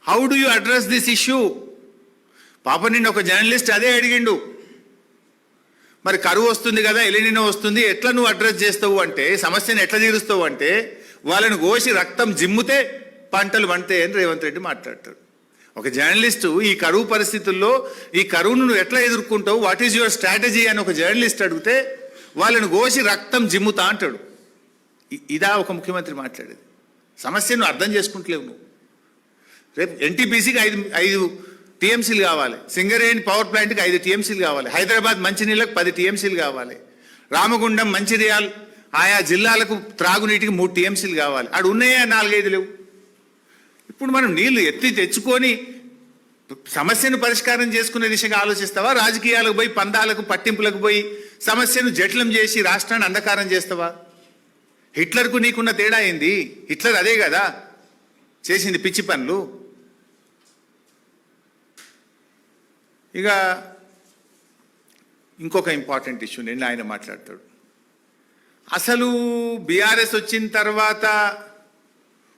How do you address this issue? పాప నిన్న ఒక జర్నలిస్ట్ అదే అడిగిండు, మరి కరువు వస్తుంది కదా, ఎలినినో వస్తుంది, ఎట్లా నువ్వు అడ్రస్ చేస్తావు అంటే, సమస్యను ఎట్లా తీరుస్తావు అంటే, వాళ్ళని కోసి రక్తం జిమ్ముతే పంటలు పండుతాయి అని రేవంత్ రెడ్డి మాట్లాడతాడు. ఒక జర్నలిస్టు ఈ కరువు పరిస్థితుల్లో ఈ కరువును నువ్వు ఎట్లా ఎదుర్కొంటావు, వాట్ ఈజ్ యువర్ స్ట్రాటజీ అని ఒక జర్నలిస్ట్ అడిగితే వాళ్ళని కోసి రక్తం జిమ్ముతా అంటాడు. ఇదా ఒక ముఖ్యమంత్రి మాట్లాడేది? సమస్యను అర్థం చేసుకుంటలేవు నువ్వు. రేపు ఎన్టీపీసీకి 5 టీఎంసీలు కావాలి, సింగరేణి పవర్ ప్లాంట్కి 5 టీఎంసీలు కావాలి, హైదరాబాద్ మంచినీళ్ళకి 10 టీఎంసీలు కావాలి, రామగుండం మంచిర్యాల్ ఆయా జిల్లాలకు త్రాగునీటికి 3 టీఎంసీలు కావాలి. అక్కడ ఉన్నాయా 4-5 లేవు. ఇప్పుడు మనం నీళ్లు ఎత్తి తెచ్చుకొని సమస్యను పరిష్కారం చేసుకునే దిశగా ఆలోచిస్తావా? రాజకీయాలకు పోయి పందాలకు పట్టింపులకు పోయి సమస్యను జటిలం చేసి రాష్ట్రాన్ని అంధకారం చేస్తావా? హిట్లర్కు నీకున్న తేడా ఏంది? హిట్లర్ అదే కదా చేసింది, పిచ్చి పనులు. ఇక ఇంకొక ఇంపార్టెంట్ ఇష్యూ నిన్న ఆయన మాట్లాడతాడు. అసలు బీఆర్ఎస్ వచ్చిన తర్వాత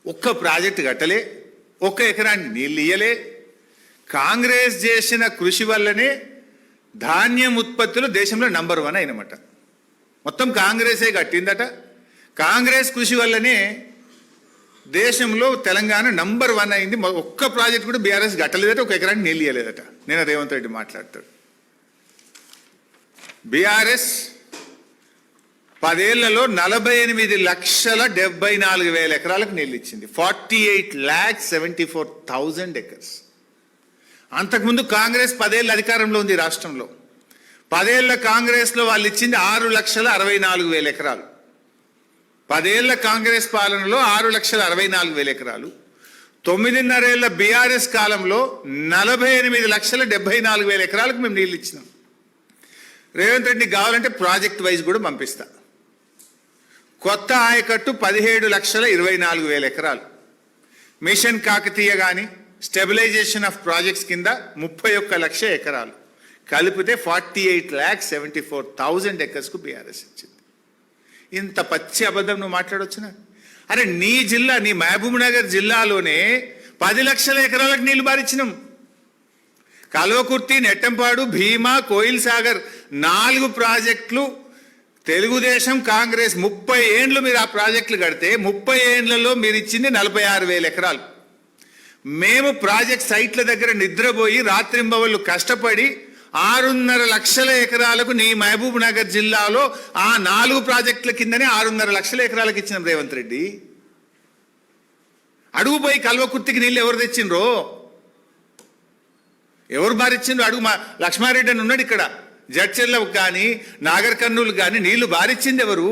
ఒక్క ప్రాజెక్టు కట్టలే, 1 ఎకరాన్ని నీళ్ళు ఇయ్యలే. కాంగ్రెస్ చేసిన కృషి వల్లనే ధాన్యం ఉత్పత్తిలో దేశంలో నంబర్ 1 అయినమాట. మొత్తం కాంగ్రెసే కట్టిందట. కాంగ్రెస్ కృషి వల్లనే దేశంలో తెలంగాణ నంబర్ 1 అయింది. ఒక్క ప్రాజెక్ట్ కూడా బీఆర్ఎస్ కట్టలేదట, 1 ఎకరాన్ని నీళ్ళు ఇయ్యలేదట. నేను రేవంత్ రెడ్డి మాట్లాడతాడు. బీఆర్ఎస్ 10 ఏళ్లలో 48,74,000 ఎకరాలకు నీళ్ళు ఇచ్చింది. 48,74,000 ఎకర్స్. అంతకుముందు కాంగ్రెస్ 10 ఏళ్ళ అధికారంలో ఉంది రాష్ట్రంలో. 10 ఏళ్ల కాంగ్రెస్లో వాళ్ళు ఇచ్చింది 6,64,000 ఎకరాలు. 10 ఏళ్ల కాంగ్రెస్ పాలనలో 6,64,000 ఎకరాలు. 9.5 ఏళ్ల బీఆర్ఎస్ కాలంలో 48,74,000 ఎకరాలకు మేము నీళ్ళు ఇచ్చినాం. రేవంత్ రెడ్డి కావాలంటే ప్రాజెక్ట్ వైజ్ కూడా పంపిస్తా. కొత్త ఆయకట్టు 17,24,000 ఎకరాలు, మిషన్ కాకతీయ కానీ స్టెబిలైజేషన్ ఆఫ్ ప్రాజెక్ట్స్ కింద 31 లక్ష ఎకరాలు కలిపితే 48,74,000 ఎకర్స్కు బీఆర్ఎస్ ఇచ్చింది. ఇంత పచ్చి అబద్ధం నువ్వు మాట్లాడొచ్చునా? అరే నీ జిల్లా, నీ మహబూబ్ నగర్ జిల్లాలోనే 10 లక్షల ఎకరాలకు నీళ్లు బారిచ్చినాం. కల్వకుర్తి, నెట్టంపాడు, భీమా, కోయిల్ సాగర్ 4 ప్రాజెక్టులు తెలుగుదేశం కాంగ్రెస్ 30 ఏండ్లు మీరు ఆ ప్రాజెక్టులు కడితే 30 ఏండ్లలో మీరు ఇచ్చింది 46,000 ఎకరాలు. మేము ప్రాజెక్ట్ సైట్ల దగ్గర నిద్రపోయి రాత్రింబవళ్ళు కష్టపడి 6.5 లక్షల ఎకరాలకు నీ మహబూబ్ నగర్ జిల్లాలో ఆ 4 ప్రాజెక్టుల కిందనే 6.5 లక్షల ఎకరాలకు ఇచ్చినాం రేవంత్ రెడ్డి. అడుగుపోయి కల్వకుర్తికి నీళ్ళు ఎవరు తెచ్చిండ్రో, ఎవరు బారిచ్చిండ్రు అడుగు. మా లక్ష్మారెడ్డి అని ఉన్నాడు ఇక్కడ. జడ్చెర్లకు కానీ నాగర్ కర్నూలు కానీ నీళ్లు బారిచ్చింది ఎవరు?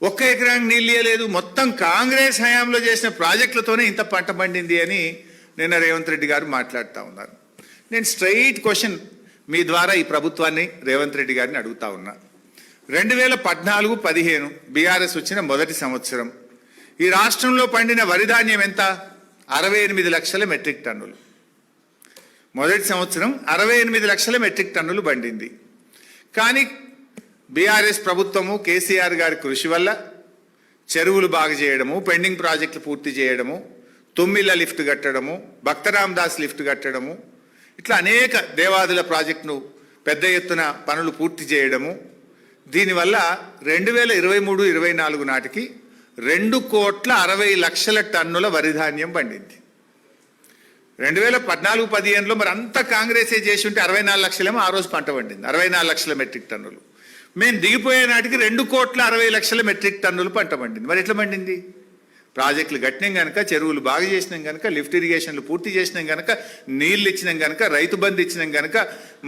ఒక్క ఎకరానికి నీళ్ళు ఇవ్వలేదు. మొత్తం కాంగ్రెస్ హయాంలో చేసిన ప్రాజెక్టులతోనే ఇంత పంట పండింది అని నిన్న రేవంత్ రెడ్డి గారు మాట్లాడుతూ ఉన్నారు. నేను స్ట్రైట్ క్వశ్చన్ మీ ద్వారా ఈ ప్రభుత్వాన్ని రేవంత్ రెడ్డి గారిని అడుగుతా ఉన్నా. 2014-15 బీఆర్ఎస్ వచ్చిన మొదటి సంవత్సరం ఈ రాష్ట్రంలో పండిన వరి ధాన్యం ఎంత? 68 లక్షల మెట్రిక్ టన్నులు. మొదటి సంవత్సరం 68 లక్షల మెట్రిక్ టన్నులు పండింది. కానీ బీఆర్ఎస్ ప్రభుత్వము కేసీఆర్ గారి కృషి వల్ల చెరువులు బాగు చేయడము, పెండింగ్ ప్రాజెక్టులు పూర్తి చేయడము, తుమ్మిళ్ళ లిఫ్ట్ కట్టడము, భక్తరామ్ దాస్ లిఫ్ట్ కట్టడము, ఇట్లా అనేక దేవాదుల ప్రాజెక్టును పెద్ద ఎత్తున పనులు పూర్తి చేయడము, దీనివల్ల 2023-24 నాటికి 2,60,00,000 టన్నుల వరి ధాన్యం పండింది. 2014-15లో మరి అంతా కాంగ్రెసే చేసి ఉంటే 64 లక్షలేమో ఆ రోజు పంట పండింది, 64 లక్షల మెట్రిక్ టన్నులు. మేము దిగిపోయే నాటికి 2,60,00,000 మెట్రిక్ టన్నులు పంట పండింది. మరి ఎట్లా పండింది? ప్రాజెక్టులు కట్టినాం కనుక, చెరువులు బాగు చేసినాం కనుక, లిఫ్ట్ ఇరిగేషన్లు పూర్తి చేసినాం కనుక, నీళ్ళు ఇచ్చినాం కనుక, రైతు బంధు ఇచ్చినాం కనుక,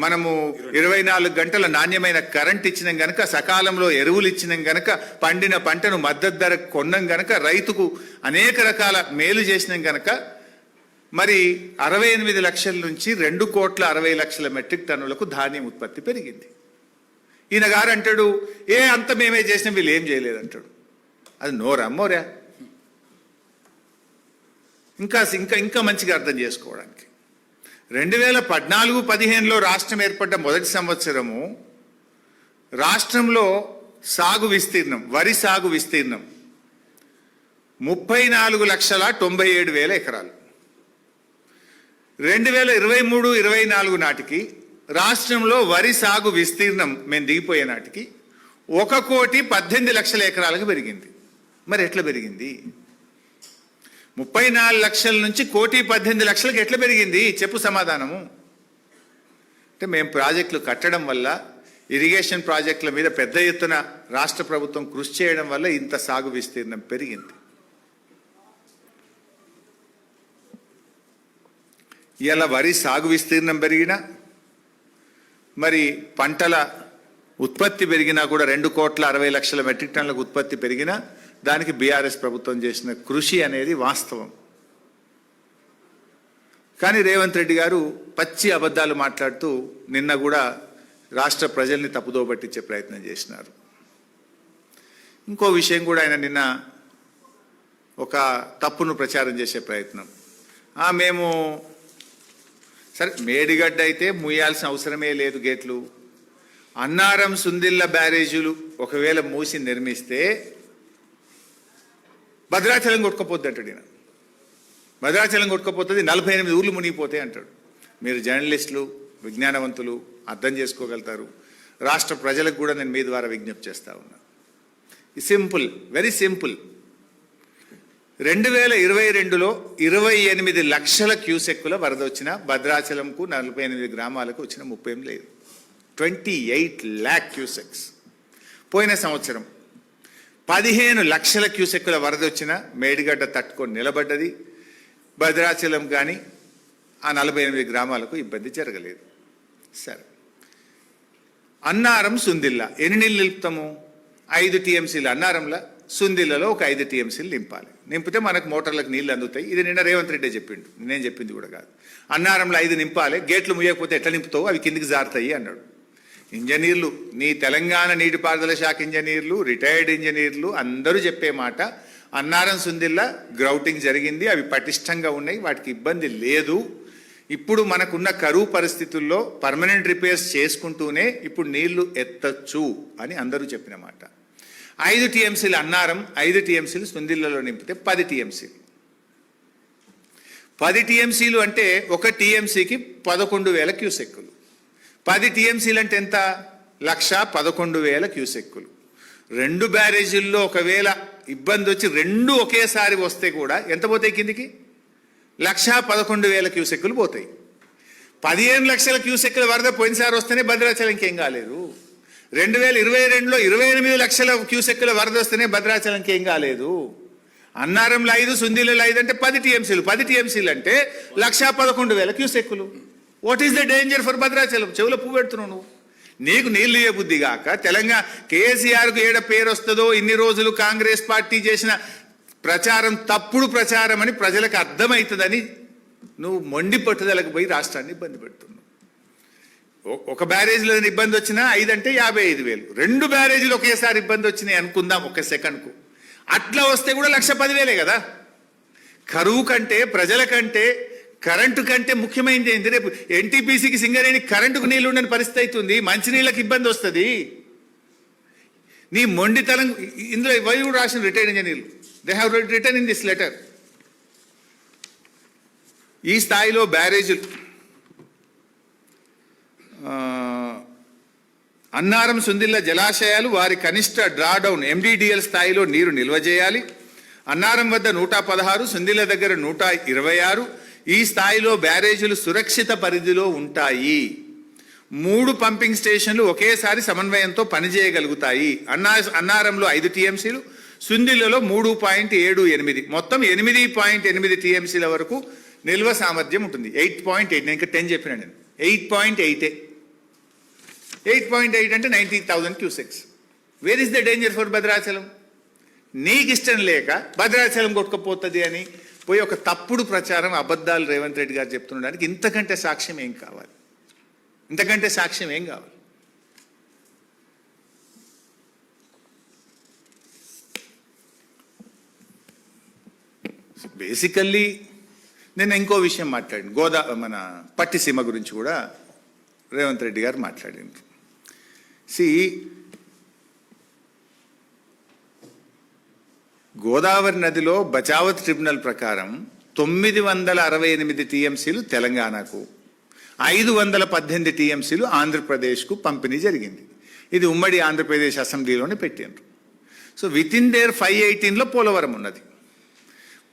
మనము 24 గంటల నాణ్యమైన కరెంట్ ఇచ్చినాం కనుక, సకాలంలో ఎరువులు ఇచ్చినాం కనుక, పండిన పంటను మద్దతు ధరకు కొన్నాం కనుక, రైతుకు అనేక రకాల మేలు చేసినాం కనుక మరి 68 లక్షల నుంచి 2,60,00,000 మెట్రిక్ టన్నులకు ధాన్యం ఉత్పత్తి పెరిగింది. ఈయన గారు అంటాడు అంత మేమే చేసినాం, వీళ్ళు ఏం చేయలేదు అంటాడు. అది నోరమ్మోరా? ఇంకా ఇంకా ఇంకా మంచిగా అర్థం చేసుకోవడానికి 2014-15లో రాష్ట్రం ఏర్పడ్డ మొదటి సంవత్సరము రాష్ట్రంలో సాగు విస్తీర్ణం, వరి సాగు విస్తీర్ణం 34,97,000 ఎకరాలు. 2023-24 నాటికి రాష్ట్రంలో వరి సాగు విస్తీర్ణం మేము దిగిపోయే నాటికి 1,18,00,000 ఎకరాలకు పెరిగింది. మరి ఎట్లా పెరిగింది? 34 లక్షల నుంచి 1,18,00,000కి ఎట్లా పెరిగింది? చెప్పు సమాధానము. అంటే మేము ప్రాజెక్టులు కట్టడం వల్ల, ఇరిగేషన్ ప్రాజెక్టుల మీద పెద్ద ఎత్తున రాష్ట్ర ప్రభుత్వం కృషి చేయడం వల్ల ఇంత సాగు విస్తీర్ణం పెరిగింది. ఇలా వరి సాగు విస్తీర్ణం పెరిగినా, మరి పంటల ఉత్పత్తి పెరిగినా కూడా 2,60,00,000 మెట్రిక్ టన్నులకు ఉత్పత్తి పెరిగినా దానికి బీఆర్ఎస్ ప్రభుత్వం చేసిన కృషి అనేది వాస్తవం. కానీ రేవంత్ రెడ్డి గారు పచ్చి అబద్ధాలు మాట్లాడుతూ నిన్న కూడా రాష్ట్ర ప్రజల్ని తప్పుదో పట్టించే ప్రయత్నం చేసినారు. ఇంకో విషయం కూడా ఆయన నిన్న ఒక తప్పును ప్రచారం చేసే ప్రయత్నం. మేము సరే మేడిగడ్డ అయితే మూయాల్సిన అవసరమే లేదు గేట్లు, అన్నారం సుందిళ్ళ బ్యారేజీలు ఒకవేళ మూసి నిర్మిస్తే భద్రాచలం కొట్టుకపోద్ది అంటాడు ఈయన. భద్రాచలం కొట్టుకపోతుంది, 48 ఊర్లు మునిగిపోతాయి అంటాడు. మీరు జర్నలిస్టులు, విజ్ఞానవంతులు అర్థం చేసుకోగలుగుతారు. రాష్ట్ర ప్రజలకు కూడా నేను మీ ద్వారా విజ్ఞప్తి చేస్తా ఉన్నా. Simple, very simple. 2022లో 28 లక్షల క్యూసెక్కుల వరద వచ్చిన భద్రాచలంకు 48 గ్రామాలకు వచ్చిన 30 లేదు. 28 lakh క్యూసెక్స్. పోయిన సంవత్సరం 15 లక్షల క్యూసెక్కుల వరద వచ్చిన మేడిగడ్డ తట్టుకొని నిలబడ్డది. భద్రాచలం కానీ ఆ 48 గ్రామాలకు ఇబ్బంది జరగలేదు. సరే, అన్నారం సుందిల్ల ఎన్ని నీళ్ళు నిలుపుతాము? 5 టీఎంసీలు అన్నారంలో, సుందిల్లలో ఒక 5 టీఎంసీలు నింపాలి. నింపితే మనకు మోటార్లకు నీళ్లు అందుతాయి. ఇది నిన్న రేవంత్ రెడ్డి చెప్పిండు, నేను చెప్పింది కూడా కాదు. అన్నారంలో 5 నింపాలి, గేట్లు ముయ్యకపోతే ఎట్లా నింపుతావు, అవి కిందికి జారుతాయి అన్నాడు. ఇంజనీర్లు, నీ తెలంగాణ నీటిపారుదల శాఖ ఇంజనీర్లు, రిటైర్డ్ ఇంజనీర్లు అందరూ చెప్పే మాట, అన్నారం సుందిల్లా గ్రౌటింగ్ జరిగింది, అవి పటిష్టంగా ఉన్నాయి, వాటికి ఇబ్బంది లేదు. ఇప్పుడు మనకున్న కరువు పరిస్థితుల్లో పర్మనెంట్ రిపేర్స్ చేసుకుంటూనే ఇప్పుడు నీళ్లు ఎత్తచ్చు అని అందరూ చెప్పిన మాట. 5 టీఎంసీలు అన్నారం, 5 టీఎంసీలు సుందిల్లలో నింపితే 10 టీఎంసీలు. 10 టీఎంసీలు అంటే ఒక టీఎంసీకి 11,000 క్యూసెక్కులు. 10 టీఎంసీలు అంటే ఎంత? 1,11,000 క్యూసెక్కులు. 2 బ్యారేజీల్లో ఒకవేళ ఇబ్బంది వచ్చి 2 ఒకేసారి వస్తే కూడా ఎంత పోతాయి కిందికి? 1,11,000 క్యూసెక్కులు పోతాయి. 15 లక్షల క్యూసెక్కుల వరద పోయినసారి వస్తేనే భద్రాచలం ఇంకేం కాలేదు. 2022లో 28 లక్షల క్యూసెక్కుల వరద వస్తేనే భద్రాచలం ఇంకేం కాలేదు. అన్నారంలో 5, సుందిలలో 5 అంటే 10 టీఎంసీలు. 10 టీఎంసీలు అంటే 1,11,000 క్యూసెక్కులు. What is the danger for Bhadrachalam? చెవులో పువ్వు పెడుతున్నావు నువ్వు. నీకు నీళ్ళు ఇయ్య బుద్ధి కాక తెలంగాణ కేసీఆర్కు ఏడ పేరు వస్తుందో, ఇన్ని రోజులు కాంగ్రెస్ పార్టీ చేసిన ప్రచారం తప్పుడు ప్రచారం అని ప్రజలకు అర్థమవుతుందని నువ్వు మొండి పట్టుదలకు పోయి రాష్ట్రాన్ని ఇబ్బంది పెడుతున్నావు. ఒక బ్యారేజీలో ఇబ్బంది వచ్చినా 5 అంటే 55,000. 2 బ్యారేజీలు ఒకేసారి ఇబ్బంది వచ్చినాయి అనుకుందాం ఒక సెకండ్కు. అట్లా వస్తే కూడా 1,10,000 కదా. కరువు కంటే, ప్రజల కంటే, కరెంటు కంటే ముఖ్యమైనది ఏంటి? రేపు ఎన్టీపీసీకి సింగరేణి కరెంటుకు నీళ్లు ఉండని పరిస్థితి అవుతుంది, మంచినీళ్ళకి ఇబ్బంది వస్తుంది. నీ మొండితనం ఇందులో వైరు రాసిన రిటైర్డ్ ఇంజనీర్లు, they have return in this letter. ఈ స్థాయిలో బ్యారేజీలు అన్నారం సుందిల్ల జలాశయాలు వారి కనిష్ట డ్రాడౌన్ MDDL స్థాయిలో నీరు నిల్వ చేయాలి. అన్నారం వద్ద 116, సుందిల్ల దగ్గర 126. ఈ స్థాయిలో బ్యారేజీలు సురక్షిత పరిధిలో ఉంటాయి. 3 పంపింగ్ స్టేషన్లు ఒకేసారి సమన్వయంతో పనిచేయగలుగుతాయి. అన్నారంలో 5 టీఎంసీలు, సుందిల్లలో 3.78, మొత్తం 8.8 టీఎంసీల వరకు నిల్వ సామర్థ్యం ఉంటుంది. 8.8, నేను ఇంకా 10 చెప్పినా నేను. 8.8 అంటే 90,000 cusecs. Where is the danger for Bhadrachalam? నీకు ఇష్టం లేక భద్రాచలం కొట్టుకుపోతుంది అని పోయి ఒక తప్పుడు ప్రచారం, అబద్ధాలు రేవంత్ రెడ్డి గారు చెప్తుండడానికి ఇంతకంటే సాక్ష్యం ఏం కావాలి? ఇంతకంటే సాక్ష్యం ఏం కావాలి? బేసికల్లీ నేను ఇంకో విషయం మాట్లాడాను, మన పట్టిసీమ గురించి కూడా రేవంత్ రెడ్డి గారు మాట్లాడింది. గోదావరి నదిలో బచావత్ ట్రిబ్యునల్ ప్రకారం 968 టీఎంసీలు తెలంగాణకు, 518 టీఎంసీలు ఆంధ్రప్రదేశ్కు పంపిణీ జరిగింది. ఇది ఉమ్మడి ఆంధ్రప్రదేశ్ అసెంబ్లీలోనే పెట్టిండ్రు. So with in there 518లో Polavaram ఉన్నది.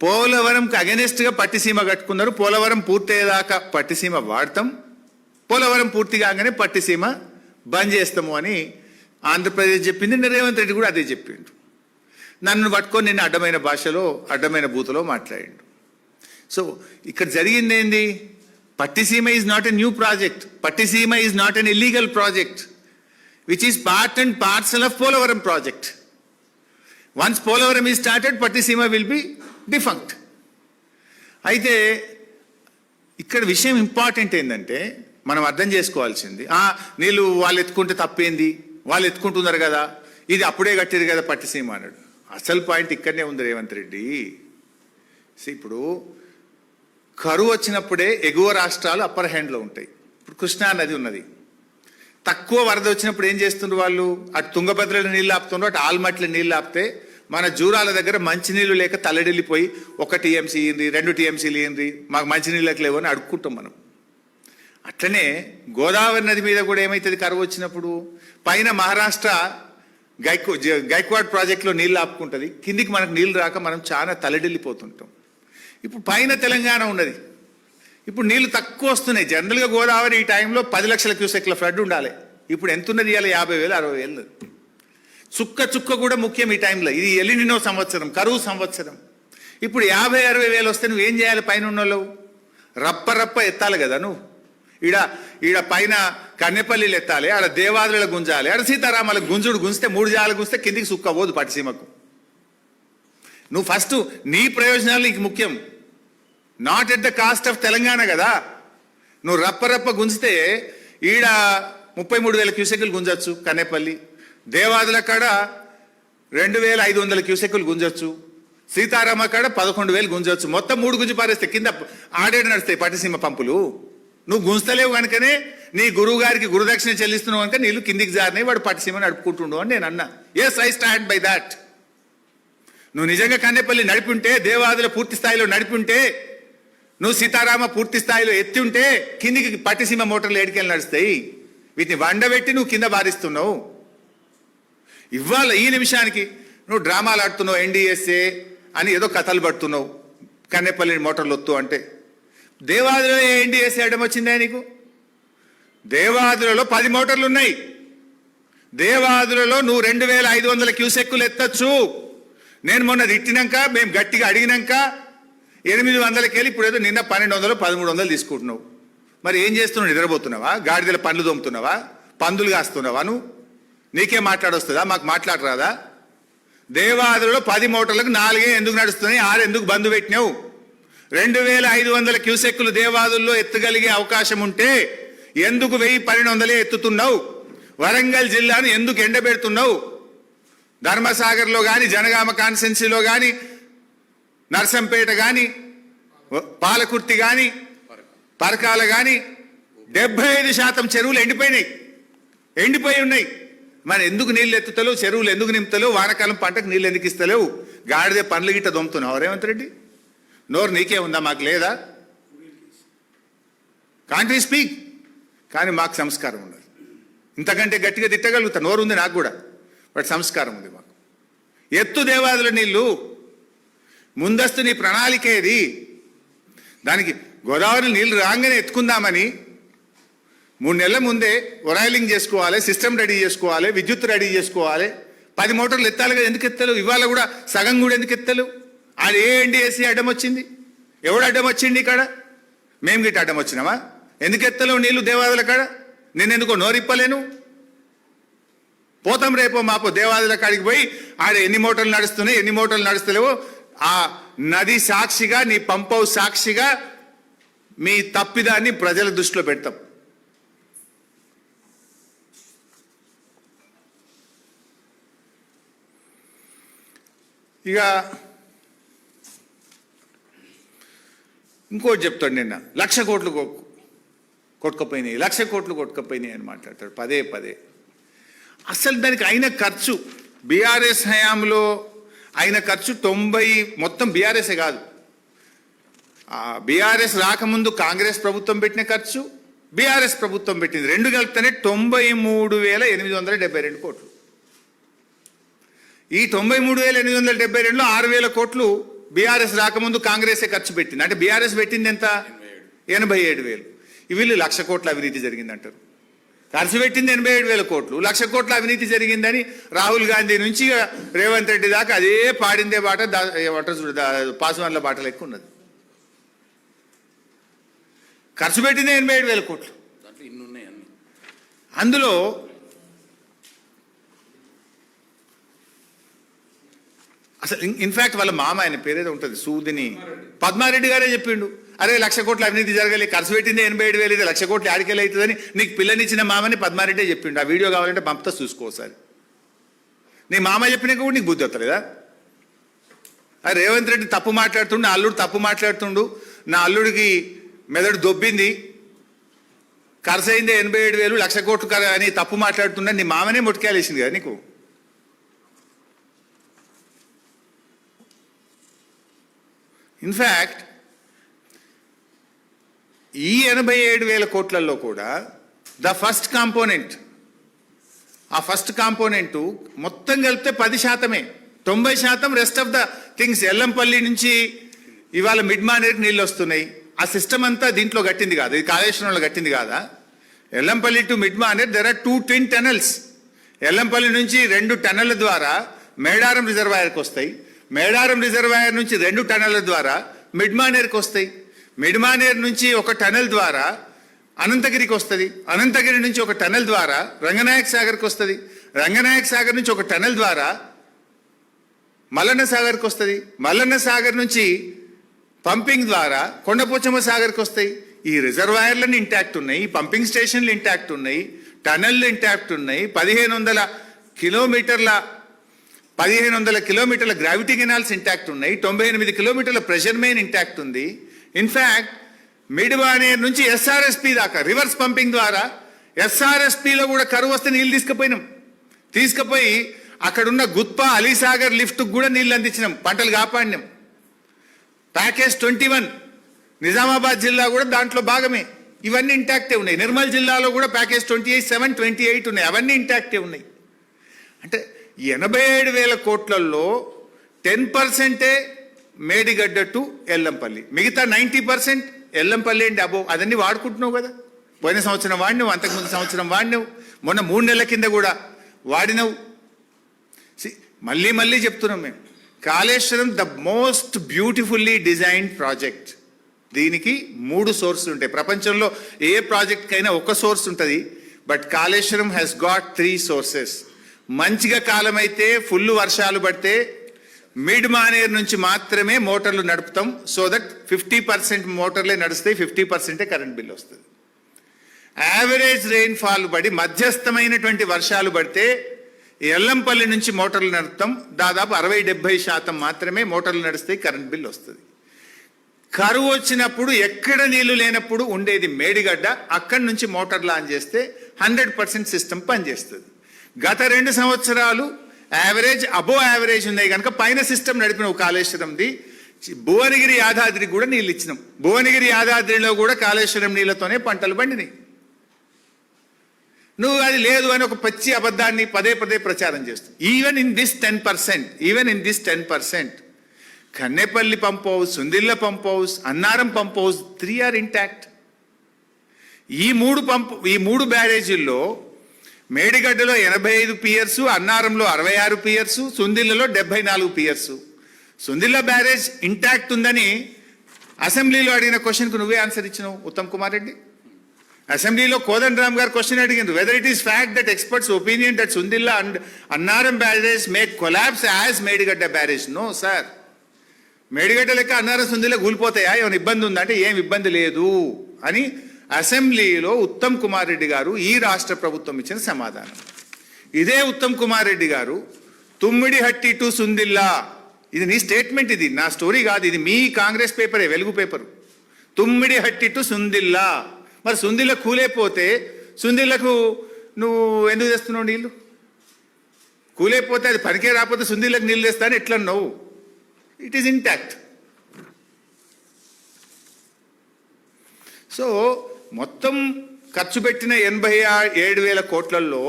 పోలవరంకి అగెనెస్ట్గా పట్టిసీమ కట్టుకున్నారు. పోలవరం పూర్తయ్యేదాకా పట్టిసీమ వాడతాం, పోలవరం పూర్తి కాగానే పట్టిసీమ బంద్ చేస్తాము అని ఆంధ్రప్రదేశ్ చెప్పింది. రేవంత్ రెడ్డి కూడా అదే చెప్పిండు. నన్ను పట్టుకొని నిన్న అడ్డమైన భాషలో, అడ్డమైన బూతులో మాట్లాడిండు. సో ఇక్కడ జరిగింది ఏంది? Pattiseema is not a new project. Pattiseema is not an illegal project which is part and parcel of Polavaram project. Once Polavaram is started, Pattiseema will be defunct. అయితే ఇక్కడ విషయం ఇంపార్టెంట్ ఏంటంటే మనం అర్థం చేసుకోవాల్సింది, నీళ్ళు వాళ్ళు ఎత్తుకుంటే తప్పేంది, వాళ్ళు ఎత్తుకుంటున్నారు కదా, ఇది అప్పుడే కట్టిరు కదా పట్టిసీమ అన్నాడు. అసలు పాయింట్ ఇక్కడనే ఉంది రేవంత్ రెడ్డి. ఇప్పుడు కరువు వచ్చినప్పుడే ఎగువ రాష్ట్రాలు అప్పర్ హ్యాండ్లో ఉంటాయి. ఇప్పుడు కృష్ణా నది ఉన్నది, తక్కువ వరద వచ్చినప్పుడు ఏం చేస్తుండ్రు వాళ్ళు? అటు తుంగభద్రలో నీళ్ళు ఆపుతుండ్రు, అటు ఆల్మట్లో నీళ్ళు ఆపితే మన జూరాల దగ్గర మంచినీళ్ళు లేక తల్లడిల్లిపోయి 1 టీఎంసీ ఇయ్యండి, 2 టీఎంసీలు ఇయ్యండి, మాకు మంచినీళ్ళకి లేవు అని అడుక్కుంటాం మనం. అట్లనే గోదావరి నది మీద కూడా ఏమవుతుంది కరువు వచ్చినప్పుడు? పైన మహారాష్ట్ర గైక్వాడ్ ప్రాజెక్టులో నీళ్ళు ఆపుకుంటుంది, కిందికి మనకు నీళ్ళు రాక మనం చాలా తలడిల్లిపోతుంటాం. ఇప్పుడు పైన తెలంగాణ ఉన్నది, ఇప్పుడు నీళ్లు తక్కువ వస్తున్నాయి. జనరల్గా గోదావరి ఈ టైంలో 10 లక్షల క్యూసెక్ల ఫ్లడ్ ఉండాలి. ఇప్పుడు ఎంత ఉన్నది? ఇవాళ 50,000, 60,000. చుక్క చుక్క కూడా ముఖ్యం ఈ టైంలో. ఇది ఎలినినో సంవత్సరం, కరువు సంవత్సరం. ఇప్పుడు 50,000-60,000 వస్తే నువ్వేం చేయాలి? పైన ఉన్నోళ్ళు రప్ప ఎత్తాలి కదా. నువ్వు ఈడ పైన కన్నెపల్లిలు ఎత్తాలి, ఆడ దేవాదుల గుంజాలి, ఆడ సీతారామాలకు గుంజుడు గుంజితే 3 జాలు గుంజితే కిందికి సుక్క పోదు పట్టిసీమకు. నువ్వు ఫస్ట్ నీ ప్రయోజనాలు నీకు ముఖ్యం, not at the cost of Telangana కదా. నువ్వు రప్ప గుంజితే ఈడ 33,000 క్యూసెక్కులు గుంజచ్చు, కనేపల్లి దేవాదుల కాడ 2,500 క్యూసెక్కులు గుంజచ్చు, సీతారామ కాడ 11,000 గుంజవచ్చు. మొత్తం 3 గుంజి పారేస్తే కింద ఆడేడు నడుస్తాయి పట్టిసీమ పంపులు. నువ్వు గుంజతలేవు కనుకనే నీ గురువు గారికి గురుదక్షిణ చెల్లిస్తున్నావు కనుక నీళ్ళు కిందికి జారినాయి, వాడు పట్టిసీమ నడుపుకుంటుండు అని నేను అన్నా. Yes, I stand by that. నువ్వు నిజంగా కన్నెపల్లి నడిపింటే, దేవాదుల పూర్తి స్థాయిలో నడిపింటే, నువ్వు సీతారామ పూర్తి స్థాయిలో ఎత్తి ఉంటే కిందికి పట్టిసీమ మోటార్లు ఏడికెళ్ళి నడుస్తాయి. వీటిని వండబెట్టి నువ్వు కింద బారిస్తున్నావు. ఇవాళ ఈ నిమిషానికి నువ్వు డ్రామాలు ఆడుతున్నావు, ఎన్డీఎస్ఏ అని ఏదో కథలు పడుతున్నావు. కన్నెపల్లి మోటార్లు వత్తు అంటే దేవాదులలో ఎన్డీఎస్ఏ అడ్డం వచ్చిందా నీకు? దేవాదులలో 10 మోటార్లు ఉన్నాయి. దేవాదులలో నువ్వు 2,500 క్యూసెక్కులు ఎత్తచ్చు. నేను మొన్న తిట్టినాక, మేము గట్టిగా అడిగినాక 800 వెళ్ళి ఇప్పుడు ఏదో నిన్న 1,200, 1,300 తీసుకుంటున్నావు. మరి ఏం చేస్తున్నావు? నిద్రపోతున్నావా? గాడిదల పండ్లు దొమ్ముతున్నావా? పందులు కాస్తున్నావా? నువ్వు నీకే మాట్లాడొస్తుందా? మాకు మాట్లాడరాదా? దేవాదులలో 10 మోటార్లకు 4 ఎందుకు నడుస్తున్నాయి, 6 ఎందుకు బంద్ పెట్టినావు? 2,500 క్యూసెక్కులు దేవాదుల్లో ఎత్తగలిగే అవకాశం ఉంటే ఎందుకు 1,000-1,200 ఎత్తుతున్నావు? వరంగల్ జిల్లాను ఎందుకు ఎండబెడుతున్నావు? ధర్మసాగర్లో కానీ, జనగామ కాన్స్టెన్సీలో కానీ, నర్సంపేట కానీ, పాలకుర్తి కానీ, పరకాల కానీ 75% చెరువులు ఎండిపోయి ఉన్నాయి. మరి ఎందుకు నీళ్ళు ఎత్తుతలేవు? చెరువులు ఎందుకు నింపుతలేవు? వానకాలం పంటకు నీళ్ళు ఎందుకు ఇస్తలేవు? గాడిదే పండ్లు గిట్ట దొమ్ముతున్నావు రేవంత్ రెడ్డి. నోరు నీకే ఉందా? మాకు లేదా? Can't we speak? కానీ మాకు సంస్కారం ఉండదు. ఇంతకంటే గట్టిగా తిట్టగలుగుతా, నోరు ఉంది నాకు కూడా, బట్ సంస్కారం ఉంది మాకు. ఎత్తు దేవాదుల నీళ్ళు, ముందస్తు నీ ప్రణాళిక ఏది? దానికి గోదావరి నీళ్లు రాగానే ఎత్తుకుందామని 3 నెలల ముందే ఒరాయిలింగ్ చేసుకోవాలి, సిస్టమ్ రెడీ చేసుకోవాలి, విద్యుత్ రెడీ చేసుకోవాలి. 10 మోటార్లు ఎత్తాలి కదా, ఎందుకు ఎత్తలు? ఇవాళ కూడా సగం కూడా ఎందుకు ఎత్తలు? ఆడ ఏ ఎన్డీఎస్సీ అడ్డం వచ్చింది? ఎవడు అడ్డం వచ్చింది? ఇక్కడ మేము గిట్ట అడ్డం వచ్చినామా? ఎందుకు ఎత్తలేవు నీళ్లు దేవాదుల కాడ? నేను ఎందుకో నోరిప్పలేను. పోతాం రేపో మాపో దేవాదుల కాడికి పోయి ఆడ ఎన్ని మోటార్లు నడుస్తున్నాయి, ఎన్ని మోటార్లు నడుస్తలేవో ఆ నది సాక్షిగా, నీ పంప్ హౌస్ సాక్షిగా మీ తప్పిదాన్ని ప్రజల దృష్టిలో పెడతాం. ఇక ఇంకోటి చెప్తాడు, నిన్న 1,00,000 కోట్లు కొట్టుకపోయినాయి, 1,00,000 కోట్లు కొట్టుకపోయినాయి అని మాట్లాడతాడు పదే. అసలు దానికి అయిన ఖర్చు, బీఆర్ఎస్ హయాంలో అయిన ఖర్చు 90, మొత్తం బీఆర్ఎస్ఏ కాదు, బీఆర్ఎస్ రాకముందు కాంగ్రెస్ ప్రభుత్వం పెట్టిన ఖర్చు, బీఆర్ఎస్ ప్రభుత్వం పెట్టింది, 2 కలిపితేనే 93,872 కోట్లు. ఈ 93,872లో 6,000 కోట్లు బీఆర్ఎస్ రాకముందు కాంగ్రెసే ఖర్చు పెట్టింది. అంటే బీఆర్ఎస్ పెట్టింది ఎంత? 87,000. వీళ్ళు 1,00,000 కోట్ల అవినీతి జరిగిందంటారు. ఖర్చు పెట్టింది 87,000 కోట్లు, 1,00,000 కోట్ల అవినీతి జరిగిందని రాహుల్ గాంధీ నుంచి రేవంత్ రెడ్డి దాకా అదే పాడిందే బాట, పాస్వాన్ల బాటలు ఎక్కువ ఉన్నది. ఖర్చు పెట్టింది 87,000 కోట్లు. అందులో అసలు ఇన్ఫాక్ట్ వాళ్ళ మామ, ఆయన పేరేదో ఉంటుంది, సూదిని పద్మారెడ్డి గారే చెప్పిండు, అరే 1,00,000 కోట్ల అవినీతి జరగాలి, ఖర్చు పెట్టింది 87,000, ఇది 1,00,000 కోట్లు ఆడికెళ్ళి అవుతుందని నీకు పిల్లనిచ్చిన మామని పద్మారెడ్డే చెప్పిండు. ఆ వీడియో కావాలంటే పంపుతా, చూసుకోసారి. నీ మామ చెప్పినాక కూడా నీకు బుద్ధి వస్తలేదా? అరే రేవంత్ రెడ్డి తప్పు మాట్లాడుతుండు, నా అల్లుడు తప్పు మాట్లాడుతుండు, నా అల్లుడికి మెదడు దొబ్బింది, ఖర్చు అయింది 87,000, 1,00,000 కోట్లు అని తప్పు మాట్లాడుతుండే నీ మామనే ముట్టుకేలేసింది కదా నీకు. ఇన్ఫ్యాక్ట్ ఈ 87,000 కోట్లలో కూడా ద ఫస్ట్ కాంపోనెంట్, ఆ ఫస్ట్ కాంపోనెంట్ మొత్తం కలిపితే 10%, 90% rest of the things. Yellampalli నుంచి ఇవాళ మిడ్ మానేర్కి నీళ్ళు వస్తున్నాయి, ఆ సిస్టమ్ అంతా దీంట్లో గట్టింది కాదు, ఇది కాళేశ్వరంలో గట్టింది కాదా? Yellampalli to Mid Manair there are 2 twin tunnels. Yellampalli నుంచి 2 టన్నెళ్ల ద్వారా మేడారం రిజర్వాయర్కి వస్తాయి, మేడారం రిజర్వాయర్ నుంచి 2 టన్నెళ్ల ద్వారా మిడ్మానేర్కి వస్తాయి, మిడ్మానేర్ నుంచి 1 టన్నెల్ ద్వారా అనంతగిరికి వస్తుంది, అనంతగిరి నుంచి 1 టన్నెల్ ద్వారా రంగనాయక సాగర్కి వస్తుంది, రంగనాయక సాగర్ నుంచి 1 టన్నెల్ ద్వారా మల్లన్న సాగర్కి వస్తుంది. మల్లన్న సాగర్ నుంచి పంపింగ్ ద్వారా కొండపోచమ్మ సాగర్కి వస్తాయి. ఈ రిజర్వాయర్లన్నీ ఇంటాక్ట్ ఉన్నాయి, ఈ పంపింగ్ స్టేషన్లు ఇంటాక్ట్ ఉన్నాయి, టనళ్ళు ఇంటాక్ట్ ఉన్నాయి, 1500 కిలోమీటర్ల గ్రావిటీ కెనాల్స్ ఇంటాక్ట్ ఉన్నాయి, 98 కిలోమీటర్ల ప్రెషర్ మెయిన్ ఇంటాక్ట్ ఉంది. ఇన్ఫ్యాక్ట్ మిడ్వానేర్ నుంచి ఎస్ఆర్ఎస్పి దాకా రివర్స్ పంపింగ్ ద్వారా ఎస్ఆర్ఎస్పిలో కూడా కరువు వస్తే నీళ్ళు తీసుకుపోయి అక్కడున్న గుత్పా అలీసాగర్ లిఫ్ట్కి కూడా నీళ్ళు అందించినాం, పంటలు కాపాడినాం. ప్యాకేజ్ 21 నిజామాబాద్ జిల్లా కూడా దాంట్లో భాగమే. ఇవన్నీ ఇంటాక్టే ఉన్నాయి. నిర్మల్ జిల్లాలో కూడా ప్యాకేజ్ 28 ఉన్నాయి, అవన్నీ ఇంటాక్టే ఉన్నాయి. అంటే 87,000 కోట్లలో 10% మేడిగడ్డ టు ఎల్లంపల్లి, మిగతా 90% ఎల్లంపల్లి అండ్ అబో అదన్నీ వాడుకుంటున్నావు కదా. పోయిన సంవత్సరం వాడినావు, అంతకుముందు సంవత్సరం వాడినావు, మొన్న 3 నెలల కింద కూడా వాడినావు. మళ్ళీ చెప్తున్నాం మేము, Kaleshwaram the most beautifully designed project. దీనికి 3 సోర్సులు ఉంటాయి. ప్రపంచంలో ఏ ప్రాజెక్ట్కైనా ఒక సోర్స్ ఉంటుంది, but Kaleshwaram has got 3 sources. మంచిగా కాలమైతే ఫుల్ వర్షాలు పడితే మిడ్ మానేర్ నుంచి మాత్రమే మోటార్లు నడుపుతాం. సో దట్ 50% మోటార్లే నడుస్తాయి, 50% కరెంట్ బిల్ వస్తుంది. యావరేజ్ రెయిన్ఫాల్ పడి మధ్యస్థమైనటువంటి వర్షాలు పడితే ఎల్లంపల్లి నుంచి మోటార్లు నడుపుతాం. దాదాపు 60-70% మాత్రమే మోటార్లు నడుస్తాయి, కరెంట్ బిల్ వస్తుంది. కరువు వచ్చినప్పుడు ఎక్కడ నీళ్లు లేనప్పుడు ఉండేది మేడిగడ్డ, అక్కడి నుంచి మోటార్లు ఆన్ చేస్తే 100% సిస్టమ్ పనిచేస్తుంది. గత 2 సంవత్సరాలు యావరేజ్ అబో యావరేజ్ ఉన్నాయి కనుక పైన సిస్టమ్ నడిపిన కాళేశ్వరంది. భువనగిరి యాదాద్రికి కూడా నీళ్ళు ఇచ్చినాం. భువనగిరి యాదాద్రిలో కూడా కాళేశ్వరం నీళ్లతోనే పంటలు పండినాయి. నువ్వు అది లేదు అని ఒక పచ్చి అబద్ధాన్ని పదే ప్రచారం చేస్తావు. Even in this 10%, Kannepalli pump house, Sundilla pump house, Annaram pump house 3 are intact. ఈ 3 బ్యారేజీల్లో మేడిగడ్డలో 85 పియర్స్, అన్నారంలో 66 పియర్స్, సుందిల్లలో 74 పియర్స్. సుందిల్ల బ్యారేజ్ ఇంటాక్ట్ ఉందని అసెంబ్లీలో అడిగిన క్వశ్చన్కు నువ్వే ఆన్సర్ ఇచ్చినావు ఉత్తమ్ కుమార్ రెడ్డి. అసెంబ్లీలో కోదండ రామ్ గారు క్వశ్చన్ అడిగింది, whether it is fact that experts opinion that Sundilla and Annaram barrage may collapse as Medigadda barrage. No sir, Medigadda లెక్క అన్నారం సుందిల్ల కూలిపోతాయా, ఏమైనా ఇబ్బంది ఉందా అంటే ఏం ఇబ్బంది లేదు అని అసెంబ్లీలో ఉత్తమ్ కుమార్ రెడ్డి గారు ఈ రాష్ట్ర ప్రభుత్వం ఇచ్చిన సమాధానం. ఇదే ఉత్తమ్ కుమార్ రెడ్డి గారు తుమ్మిడిహట్టి టు సుందిల్లా, ఇది నీ స్టేట్మెంట్, ఇది నా స్టోరీ కాదు, ఇది మీ కాంగ్రెస్ పేపరే, వెలుగు పేపరు. తుమ్మిడిహట్టి టు సుందిల్లా. మరి సుందిల్ల కూలేపోతే సుందిల్లకు నువ్వు ఎందుకు తెస్తున్నావు నీళ్ళు? కూలేపోతే అది పనికే రాకపోతే సుందిల్లకు నీళ్ళు తెస్తాను ఎట్లా అన్నావు? It is intact. సో మొత్తం ఖర్చు పెట్టిన 87,000 కోట్లలో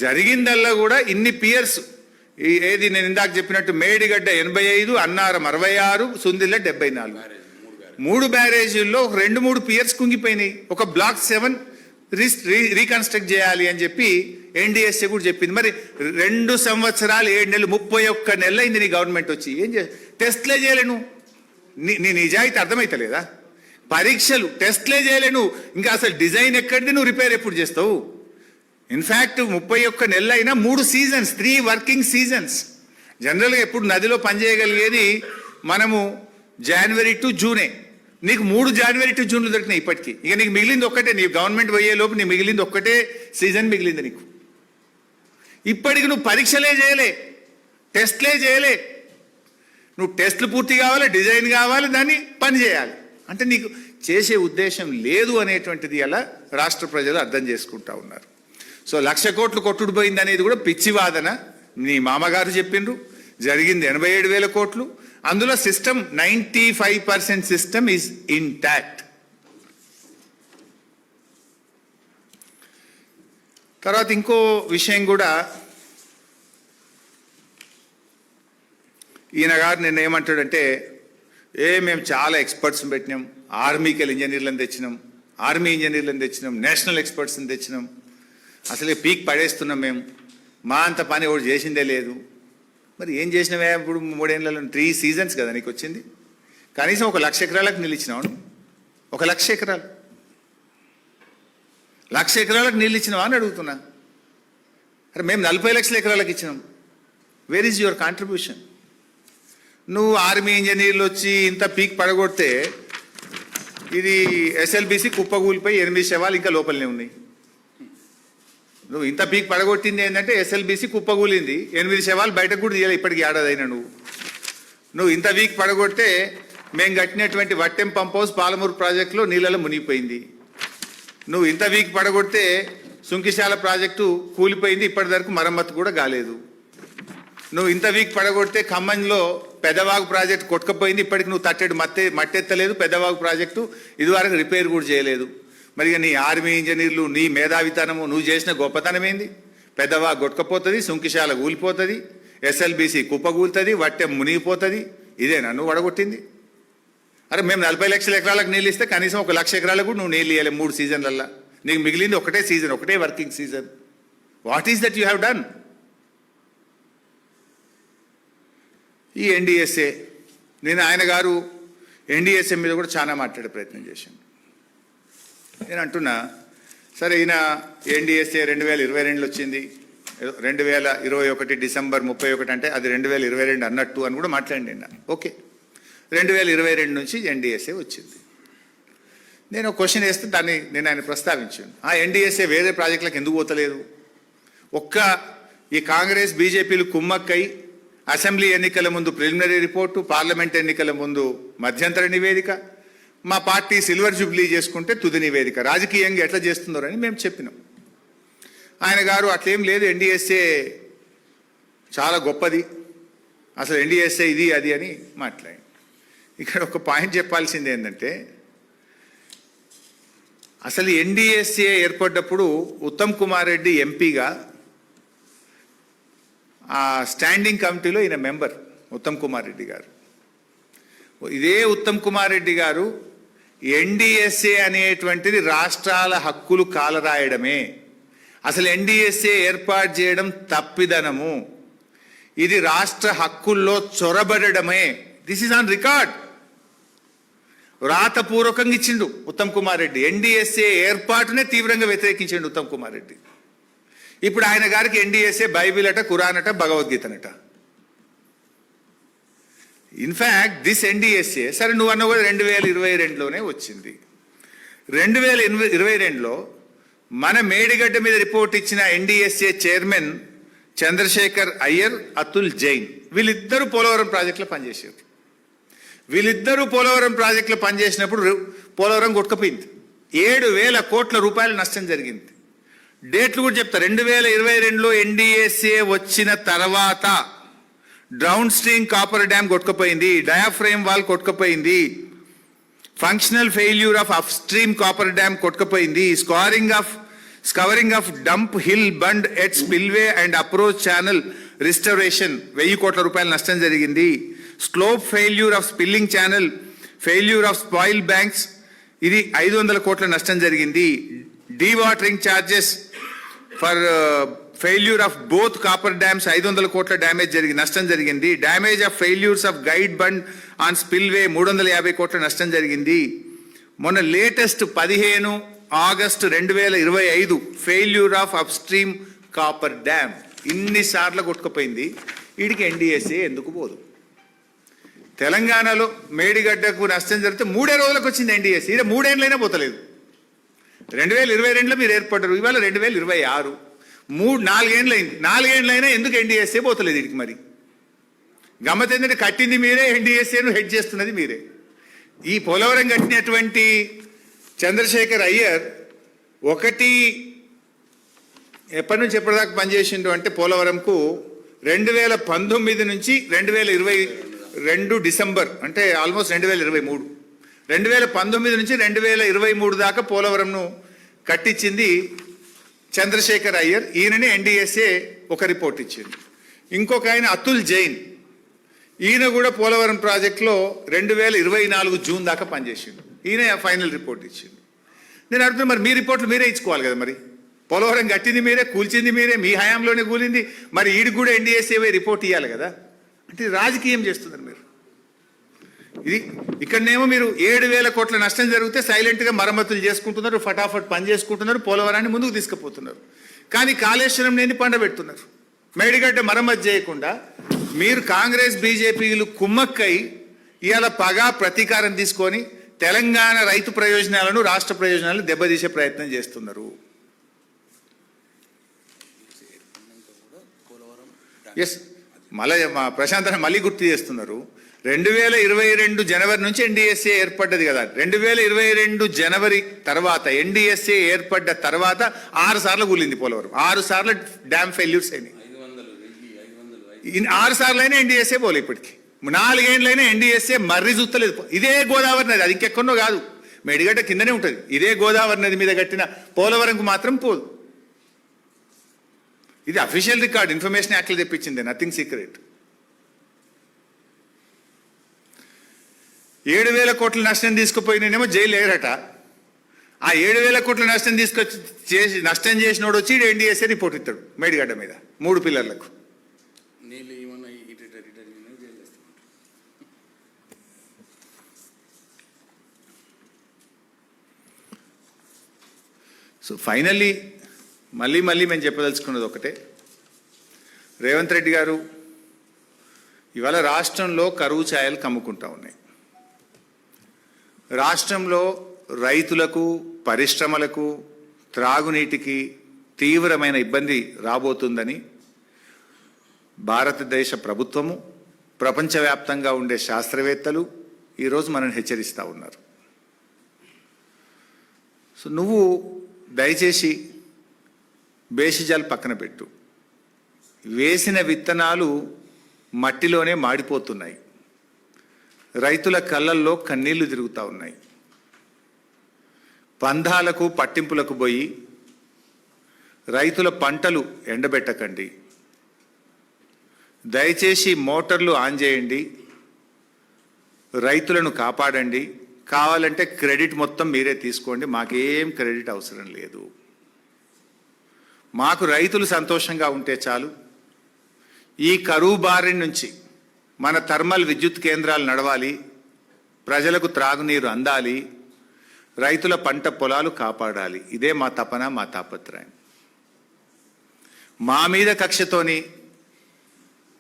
జరిగిందల్లా కూడా ఇన్ని పియర్స్. ఏది నేను ఇందాక చెప్పినట్టు మేడిగడ్డ 85, అన్నారం 66, సుందిల్ల 74. 3 బ్యారేజీల్లో 2-3 పియర్స్ కుంగిపోయినాయి. ఒక బ్లాక్ 7 రీకన్స్ట్రక్ట్ చేయాలి అని చెప్పి ఎన్డీఎస్ఏ కూడా చెప్పింది. మరి 2 సంవత్సరాలు 7 నెలలు 31 నెలలు అయింది నీ గవర్నమెంట్ వచ్చి. ఏం టెస్ట్లే చేయలేను. నీ నిజాయితీ అర్థమైతలేదా? పరీక్షలు టెస్ట్లే చేయలేను, ఇంకా అసలు డిజైన్ ఎక్కడిది, నువ్వు రిపేర్ ఎప్పుడు చేస్తావు? ఇన్ఫ్యాక్ట్ 31 నెలలు అయినా 3 సీజన్స్, 3 వర్కింగ్ సీజన్స్. జనరల్గా ఎప్పుడు నదిలో పనిచేయగలిగేది మనము జనవరి టు జూనే. నీకు 3 జనవరి టు జూన్లు దొరికినాయి ఇప్పటికీ. ఇక నీకు మిగిలింది ఒక్కటే, నీ గవర్నమెంట్ పోయే లోపు నీకు మిగిలింది ఒక్కటే సీజన్ మిగిలింది నీకు. ఇప్పటికి నువ్వు పరీక్షలే చేయలే, టెస్ట్లే చేయలే. నువ్వు టెస్ట్లు పూర్తి కావాలి, డిజైన్ కావాలి, దాన్ని పని చేయాలి. అంటే నీకు చేసే ఉద్దేశం లేదు అనేటువంటిది అలా రాష్ట్ర ప్రజలు అర్థం చేసుకుంటా ఉన్నారు. సో 1,00,000 కోట్లు కొట్టుడు పోయింది అనేది కూడా పిచ్చి వాదన. నీ మామగారు చెప్పిండ్రు, జరిగింది 87,000 కోట్లు. అందులో సిస్టమ్ 95% సిస్టమ్ ఈజ్ ఇంటాక్ట్. తర్వాత ఇంకో విషయం కూడా ఈయన గారు నిన్న ఏమంటాడంటే, మేము చాలా ఎక్స్పర్ట్స్ని పెట్టినాం, ఆర్మీకి ఇంజనీర్లను తెచ్చినాం, ఆర్మీ ఇంజనీర్లను తెచ్చినాం, నేషనల్ ఎక్స్పర్ట్స్ని తెచ్చినాం, అసలే పీక్ పడేస్తున్నాం మేము, మా అంత పని ఒకటి చేసిందే లేదు. మరి ఏం చేసినవే ఇప్పుడు 3 ఏళ్లలో? 3 సీజన్స్ కదా నీకు వచ్చింది. కనీసం 1,00,000 ఎకరాలకు నిలిచినావు. 1,00,000 ఎకరాలు, 1,00,000 ఎకరాలకు నీళ్ళు ఇచ్చినావా అని అడుగుతున్నా. అరే మేము 40 లక్షల ఎకరాలకు ఇచ్చినాం. Where is your contribution? నువ్వు ఆర్మీ ఇంజనీర్లు వచ్చి ఇంత పీక్ పడగొడితే ఇది ఎస్ఎల్బిసి కుప్పగూలిపోయి 8 శవాలు ఇంకా లోపలనే ఉన్నాయి. నువ్వు ఇంత పీక్ పడగొట్టింది ఏంటంటే ఎస్ఎల్బిసి కుప్పగూలింది, 8 శవాలు బయటకు కూడా తీయాలి ఇప్పటికి ఏడాదైనా. నువ్వు ఇంత వీక్ పడగొడితే మేము కట్టినటువంటి వట్టెం పంప్ హౌస్ పాలమూరు ప్రాజెక్టులో నీళ్ళలో మునిగిపోయింది. నువ్వు ఇంత వీక్ పడగొడితే సుంకిశాల ప్రాజెక్టు కూలిపోయింది, ఇప్పటి వరకు మరమ్మతు కూడా కాలేదు. నువ్వు ఇంత వీక్ పడగొడితే ఖమ్మంలో పెద్దవాగు ప్రాజెక్టు కొట్టుకపోయింది, ఇప్పటికి నువ్వు తట్టెడు మట్టెత్తలేదు. పెద్దవాగు ప్రాజెక్టు ఇదివరకు రిపేర్ కూడా చేయలేదు. మరి నీ ఆర్మీ ఇంజనీర్లు, నీ మేధావితనము, నువ్వు చేసిన గొప్పతనం ఏంది? పెద్దవాగు కొట్టుకపోతుంది, సుంకిశాల కూలిపోతుంది, ఎస్ఎల్బిసి కుప్పగూలుతుంది, వట్టెం మునిగిపోతుంది. ఇదేనా నువ్వు వడగొట్టింది? అరే మేము 40 లక్షల ఎకరాలకు నీళ్ళు ఇస్తే కనీసం 1 లక్ష ఎకరాలకు కూడా నువ్వు నీళ్ళు ఇవ్వాలి 3 సీజన్లల్లో. నీకు మిగిలింది ఒకటే సీజన్, ఒకటే working season. What is that you have done? ఈ ఎన్డిఎస్ఏ, నేను ఆయన గారు ఎన్డిఎస్ఏ మీద కూడా చాలా మాట్లాడే ప్రయత్నం చేశాను. నేను అంటున్నా, సరే ఈయన ఎన్డిఎస్ఏ 2022లో వచ్చింది, 2021 డిసెంబర్ 31 అంటే అది 2022 అన్నట్టు అని కూడా మాట్లాడినా. ఓకే, 2022 నుంచి ఎన్డిఎస్ఏ వచ్చింది. నేను ఒక క్వశ్చన్ వేస్తే దాన్ని నేను ఆయన ప్రస్తావించాను. ఆ ఎన్డిఎస్ఏ వేరే ప్రాజెక్టులకు ఎందుకు పోతలేదు? ఈ కాంగ్రెస్ బీజేపీలు కుమ్మక్కై అసెంబ్లీ ఎన్నికల ముందు ప్రిలిమినరీ రిపోర్టు, పార్లమెంట్ ఎన్నికల ముందు మధ్యంతర నివేదిక, మా పార్టీ సిల్వర్ జూబ్లీ చేసుకుంటే తుది నివేదిక, రాజకీయంగా ఎట్లా చేస్తున్నారని మేము చెప్పినాం. ఆయన గారు అట్లేం లేదు, ఎన్డిఎస్ఏ చాలా గొప్పది, అసలు ఎన్డిఎస్ఏ ఇది అది అని మాట్లాడి. ఇక్కడ ఒక పాయింట్ చెప్పాల్సింది ఏంటంటే, అసలు ఎన్డిఎస్ఏ ఏర్పడ్డప్పుడు ఉత్తమ్ కుమార్ రెడ్డి ఎంపీగా ఆ స్టాండింగ్ కమిటీలో ఈయన మెంబర్ ఉత్తమ్ కుమార్ రెడ్డి గారు. ఇదే ఉత్తమ్ కుమార్ రెడ్డి గారు ఎన్డిఎస్ఏ అనేటువంటిది రాష్ట్రాల హక్కులు కాలరాయడమే, అసలు ఎన్డిఎస్ఏ ఏర్పాటు చేయడం తప్పిదనము, ఇది రాష్ట్ర హక్కుల్లో చొరబడమే, దిస్ ఈజ్ ఆన్ రికార్డ్. రాతపూర్వకంగా ఇచ్చిండు ఉత్తమ్ కుమార్ రెడ్డి. ఎన్డిఎస్ఏ ఏర్పాటునే తీవ్రంగా వ్యతిరేకించిండు ఉత్తమ్ కుమార్ రెడ్డి. ఇప్పుడు ఆయన గారికి ఎన్డిఎస్ఏ బైబిల్ అట, ఖురాన్ అట, భగవద్గీతనట. ఇన్ఫ్యాక్ట్ దిస్ ఎన్డిఎస్ఏ, సరే నువ్వు అన్న కూడా 2022లోనే వచ్చింది. 2022లో మన మేడిగడ్డ మీద రిపోర్ట్ ఇచ్చిన ఎన్డిఎస్ఏ చైర్మన్ చంద్రశేఖర్ అయ్యర్, అతుల్ జైన్, వీళ్ళిద్దరూ పోలవరం ప్రాజెక్టులో పనిచేశారు. వీళ్ళిద్దరూ పోలవరం ప్రాజెక్టులో పనిచేసినప్పుడు పోలవరం కొట్టుకుపోయింది, 7,000 కోట్ల రూపాయల నష్టం జరిగింది. డేట్లు కూడా చెప్తా. 2022లో ఎన్డిఎస్ఏ వచ్చిన తర్వాత డౌన్ స్ట్రీమ్ కాపర్ డ్యామ్ కొట్టుకుపోయింది, డయాఫ్రేమ్ వాల్ కొట్టుకుపోయింది, functional failure of upstream coffer dam కొట్టుకుపోయింది, scouring of dump hill bund at spillway and approach channel restoration 1000 కోట్ల రూపాయల నష్టం జరిగింది, slope failure of spilling channel, failure of spoil banks, ఇది 500 కోట్ల నష్టం జరిగింది, dewatering charges for failure of both coffer dams 500 కోట్ల డ్యామేజ్ నష్టం జరిగింది, damage of failures of guide bund on spillway 350 కోట్ల నష్టం జరిగింది. మొన్న latest 15 August 2025 failure of upstream coffer dam ఇన్నిసార్లు కొట్టుకుపోయింది. వీడికి ఎన్డిఎస్ఏ ఎందుకు పోదు? తెలంగాణలో మేడిగడ్డకు నష్టం జరిగితే 3 రోజులకు వచ్చింది ఎన్డిఎస్ఏ, ఇది 3 ఏళ్ళైనా పోతలేదు. 2022లో మీరు ఏర్పడ్డారు, ఇవాళ 2026, 4 ఏళ్ళైంది. 4 ఏళ్ళైనా ఎందుకు ఎన్డిఎస్ఏ పోతలేదు వీడికి? మరి గమ్మత్ ఏంటంటే కట్టింది మీరే, ఎన్డిఎస్ఏను హెడ్ చేస్తున్నది మీరే. ఈ పోలవరం కట్టినటువంటి చంద్రశేఖర్ అయ్యర్ ఎప్పటి నుంచి ఎప్పటిదాకా పనిచేసిండు అంటే పోలవరంకు 2019 నుంచి 2022 డిసెంబర్ అంటే ఆల్మోస్ట్ 2023, 2019 నుంచి 2023 దాకా పోలవరంను కట్టించింది చంద్రశేఖర్ అయ్యర్. ఈయననే ఎన్డిఎస్ఏ ఒక రిపోర్ట్ ఇచ్చింది. ఇంకొక ఆయన అతుల్ జైన్, ఈయన కూడా పోలవరం ప్రాజెక్టులో 2024 జూన్ దాకా పనిచేసిండు. ఈయన ఫైనల్ రిపోర్ట్ ఇచ్చిండు. నేను అడుగుతున్నా, మరి మీ రిపోర్ట్లు మీరే ఇచ్చుకోవాలి కదా. మరి పోలవరం కట్టింది మీరే, కూల్చింది మీరే, మీ హయాంలోనే కూలింది, మరి ఈడికి కూడా ఎన్డిఎస్ఏ రిపోర్ట్ ఇవ్వాలి కదా. అంటే రాజకీయం చేస్తున్నారు మీరు. ఇది ఇక్కడనేమో మీరు 7,000 కోట్ల నష్టం జరిగితే సైలెంట్గా మరమ్మతులు చేసుకుంటున్నారు, ఫటాఫట్ పని చేసుకుంటున్నారు, పోలవరాన్ని ముందుకు తీసుకుపోతున్నారు. కానీ కాళేశ్వరం లేని పండబెడుతున్నారు. మేడిగడ్డ మరమ్మతు చేయకుండా మీరు కాంగ్రెస్ బీజేపీలు కుమ్మక్కై ఇవాళ పగా ప్రతీకారం తీసుకొని తెలంగాణ రైతు ప్రయోజనాలను రాష్ట్ర ప్రయోజనాలను దెబ్బతీసే ప్రయత్నం చేస్తున్నారు. ఎస్, మళ్ళీ మా ప్రశాంతన మళ్ళీ గుర్తు చేస్తున్నారు. 2022 జనవరి నుంచి ఎన్డీఎస్ఏ ఏర్పడ్డది కదా. 2022 జనవరి తర్వాత ఎన్డీఎస్ఏ ఏర్పడ్డ తర్వాత 6 సార్లు కూలింది పోలవరం. 6 సార్లు డ్యామ్ ఫెయిల్యూర్స్ అయినాయి. 6 సార్లు అయినా ఎన్డీఎస్ఏ పోలే. ఇప్పటికి 4 ఏళ్ళైనా ఎన్డీఎస్ఏ మర్రి చూస్తలేదు. ఇదే గోదావరి నది, అది ఇంకెక్కడో కాదు, మేడిగడ్డ కిందనే ఉంటుంది. ఇదే గోదావరి నది మీద కట్టిన పోలవరంకు మాత్రం పోదు. ఇది అఫీషియల్ రికార్డ్, ఇన్ఫర్మేషన్ యాక్ట్లు తెప్పించింది, నథింగ్ సీక్రెట్. 7,000 కోట్ల నష్టం తీసుకుపోయినేమో జైలు వేయరట. ఆ 7,000 కోట్ల నష్టం తీసుకొచ్చి నష్టం చేసినోడు వచ్చి ఎన్డీఎస్ఏ రిపోర్ట్ ఇస్తాడు మేడిగడ్డ మీద 3 పిల్లర్లకు. సో ఫైనల్లీ మళ్ళీ మేము చెప్పదలుచుకున్నది ఒకటే. రేవంత్ రెడ్డి గారు, ఇవాళ రాష్ట్రంలో కరువు ఛాయలు కమ్ముకుంటా ఉన్నాయి. రాష్ట్రంలో రైతులకు, పరిశ్రమలకు, త్రాగునీటికి తీవ్రమైన ఇబ్బంది రాబోతుందని భారతదేశ ప్రభుత్వము, ప్రపంచవ్యాప్తంగా ఉండే శాస్త్రవేత్తలు ఈరోజు మనల్ని హెచ్చరిస్తూ ఉన్నారు. సో నువ్వు దయచేసి బేసిజాలు పక్కన పెట్టు. వేసిన విత్తనాలు మట్టిలోనే మాడిపోతున్నాయి. రైతుల కళ్ళల్లో కన్నీళ్లు తిరుగుతూ ఉన్నాయి. పందాలకు పట్టింపులకు పోయి రైతుల పంటలు ఎండబెట్టకండి. దయచేసి మోటార్లు ఆన్ చేయండి, రైతులను కాపాడండి. కావాలంటే క్రెడిట్ మొత్తం మీరే తీసుకోండి, మాకేం క్రెడిట్ అవసరం లేదు. మాకు రైతులు సంతోషంగా ఉంటే చాలు. ఈ కరువు బారి నుంచి మన థర్మల్ విద్యుత్ కేంద్రాలు నడవాలి, ప్రజలకు త్రాగునీరు అందాలి, రైతుల పంట పొలాలు కాపాడాలి. ఇదే మా తపన, మా తాపత్రయం. మా మీద కక్షతోని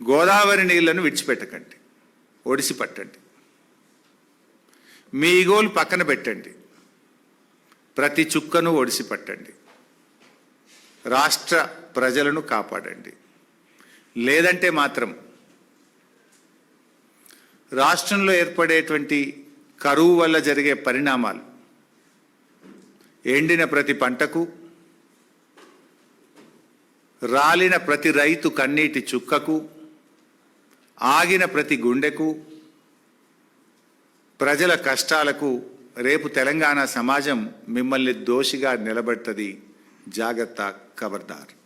గోదావరి నీళ్లను విడిచిపెట్టకండి, ఒడిసి పట్టండి. మీ ఈగోలు పక్కన పెట్టండి, ప్రతి చుక్కను ఒడిసి పట్టండి. రాష్ట్ర ప్రజలను కాపాడండి. లేదంటే మాత్రం రాష్ట్రంలో ఏర్పడేటువంటి కరువు వల్ల జరిగే పరిణామాలు, ఎండిన ప్రతి పంటకు, రాలిన ప్రతి రైతు కన్నీటి చుక్కకు, ఆగిన ప్రతి గుండెకు, ప్రజల కష్టాలకు రేపు తెలంగాణ సమాజం మిమ్మల్ని దోషిగా నిలబెడుతుంది. జాగ్రత్త, ఖబర్దార్.